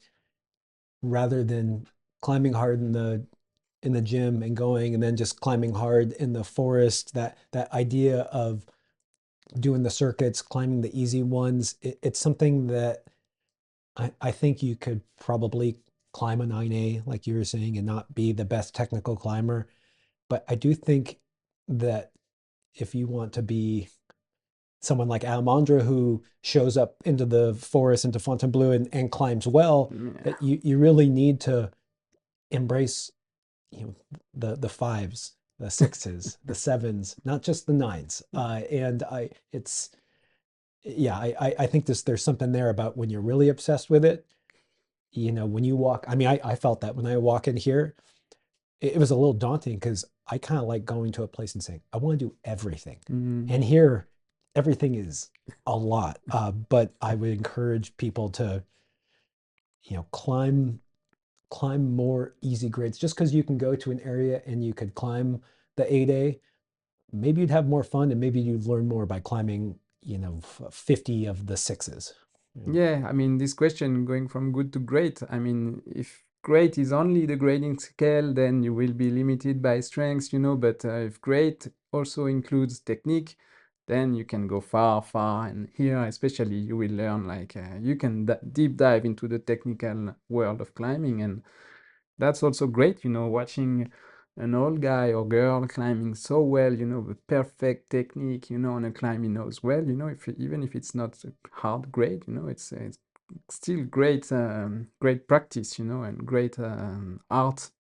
rather than climbing hard in the gym and going and then just climbing hard in the forest, that idea of doing the circuits, climbing the easy ones, it's something that I think you could probably climb a 9A, like you were saying, and not be the best technical climber. But I do think that if you want to be someone like Almandra who shows up into the forest, into Fontainebleau and climbs well, Yeah. that you really need to embrace, the fives, the sixes, the sevens, not just the nines. And I it's yeah, I think there's something there about when you're really obsessed with it, when you walk, I mean, I felt that when I walk in here, it was a little daunting because I kind of like going to a place and saying, I want to do everything. Mm. And here, everything is a lot. But I would encourage people to, climb more easy grades. Just because you can go to an area and you could climb the 8A, maybe you'd have more fun and maybe you'd learn more by climbing, 50 of the sixes. Yeah. Yeah, I mean, this question going from good to great. I mean, if great is only the grading scale, then you will be limited by strengths, But if great also includes technique, then you can go far, far. And here, especially, you will learn, like, you can deep dive into the technical world of climbing, and that's also great, watching an old guy or girl climbing so well, with perfect technique, on a climb he knows well, even if it's not a hard grade, it's still great practice, and great art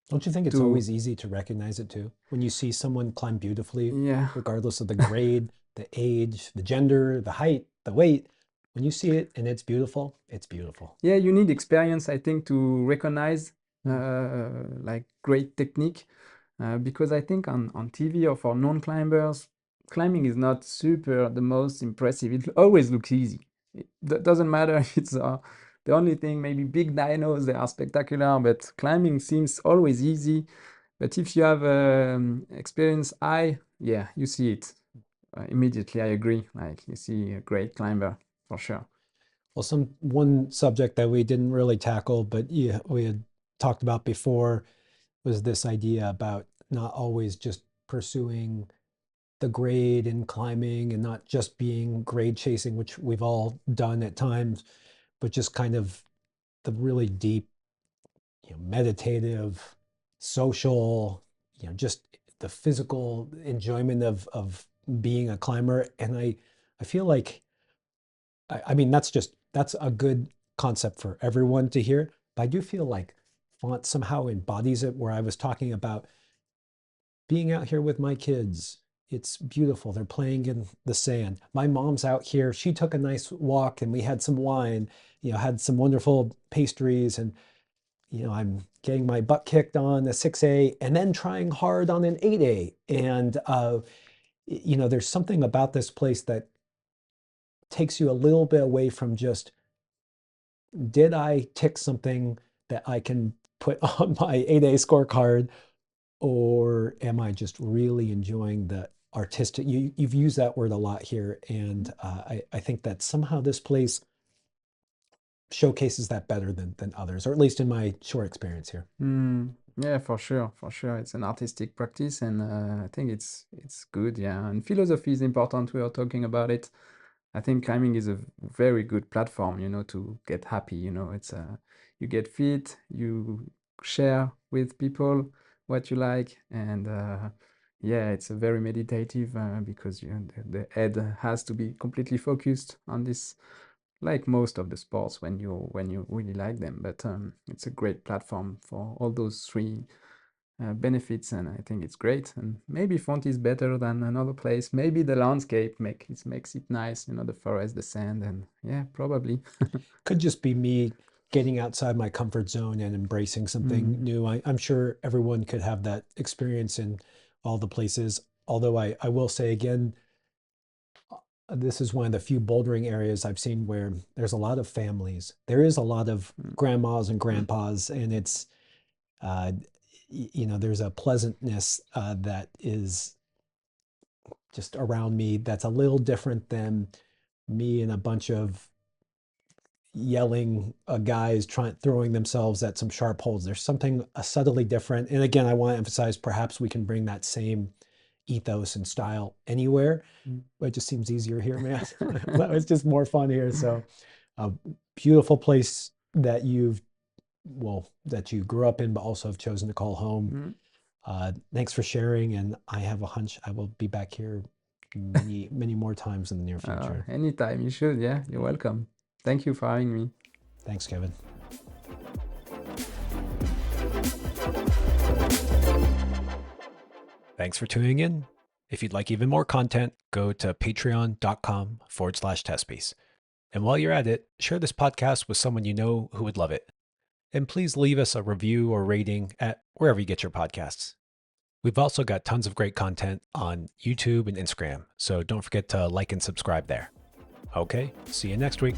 Don't you think it's to, always easy to recognize it too? When you see someone climb beautifully, yeah. regardless of the grade, the age, the gender, the height, the weight, when you see it and it's beautiful, it's beautiful. Yeah, you need experience, I think, to recognize Mm. like great technique. Because I think on TV or for non-climbers, climbing is not super the most impressive. It always looks easy. It doesn't matter if it's the only thing, maybe big dinos, they are spectacular, but climbing seems always easy. But if you have experienced eye, yeah, you see it immediately. I agree. Like you see a great climber for sure. Well, one subject that we didn't really tackle, but yeah, we had talked about before was this idea about not always just pursuing the grade in climbing and not just being grade chasing, which we've all done at times, but just kind of the really deep, meditative, social, just the physical enjoyment of being a climber. And I feel like, I mean, that's a good concept for everyone to hear, but I do feel like Font somehow embodies it, where I was talking about being out here with my kids. It's beautiful. They're playing in the sand. My mom's out here. She took a nice walk and we had some wine, had some wonderful pastries. And, I'm getting my butt kicked on a 6A and then trying hard on an 8A. And, there's something about this place that takes you a little bit away from just, did I tick something that I can put on my 8A scorecard? Or am I just really enjoying the artistic? You've used that word a lot here, and I think that somehow this place showcases that better than others, or at least in my short experience here. Yeah, for sure, for sure. It's an artistic practice, and I think it's good. Yeah, and philosophy is important. We are talking about it. I think climbing is a very good platform, to get happy. It's you get fit, you share with people what you like, and yeah, it's a very meditative because the head has to be completely focused on this, like most of the sports when you really like them. But it's a great platform for all those three benefits, and I think it's great. And maybe Font is better than another place. Maybe the landscape makes it nice, the forest, the sand, and yeah, probably. Could just be me getting outside my comfort zone and embracing something Mm, new. I'm sure everyone could have that experience in all the places. Although I will say again, this is one of the few bouldering areas I've seen where there's a lot of families. There is a lot of mm, grandmas and mm, grandpas, and it's there's a pleasantness that is just around me that's a little different than me and a bunch of yelling guys throwing themselves at some sharp holes. There's something subtly different. And again, I want to emphasize perhaps we can bring that same ethos and style anywhere, mm. but it just seems easier here, man. It's just more fun here. So a beautiful place that that you grew up in, but also have chosen to call home. Mm. Thanks for sharing. And I have a hunch I will be back here many, many more times in the near future. Anytime you should. Yeah, you're welcome. Thank you for having me. Thanks, Kevin. Thanks for tuning in. If you'd like even more content, go to patreon.com/testpiece. And while you're at it, share this podcast with someone you know who would love it. And please leave us a review or rating at wherever you get your podcasts. We've also got tons of great content on YouTube and Instagram, so don't forget to like and subscribe there. Okay, see you next week.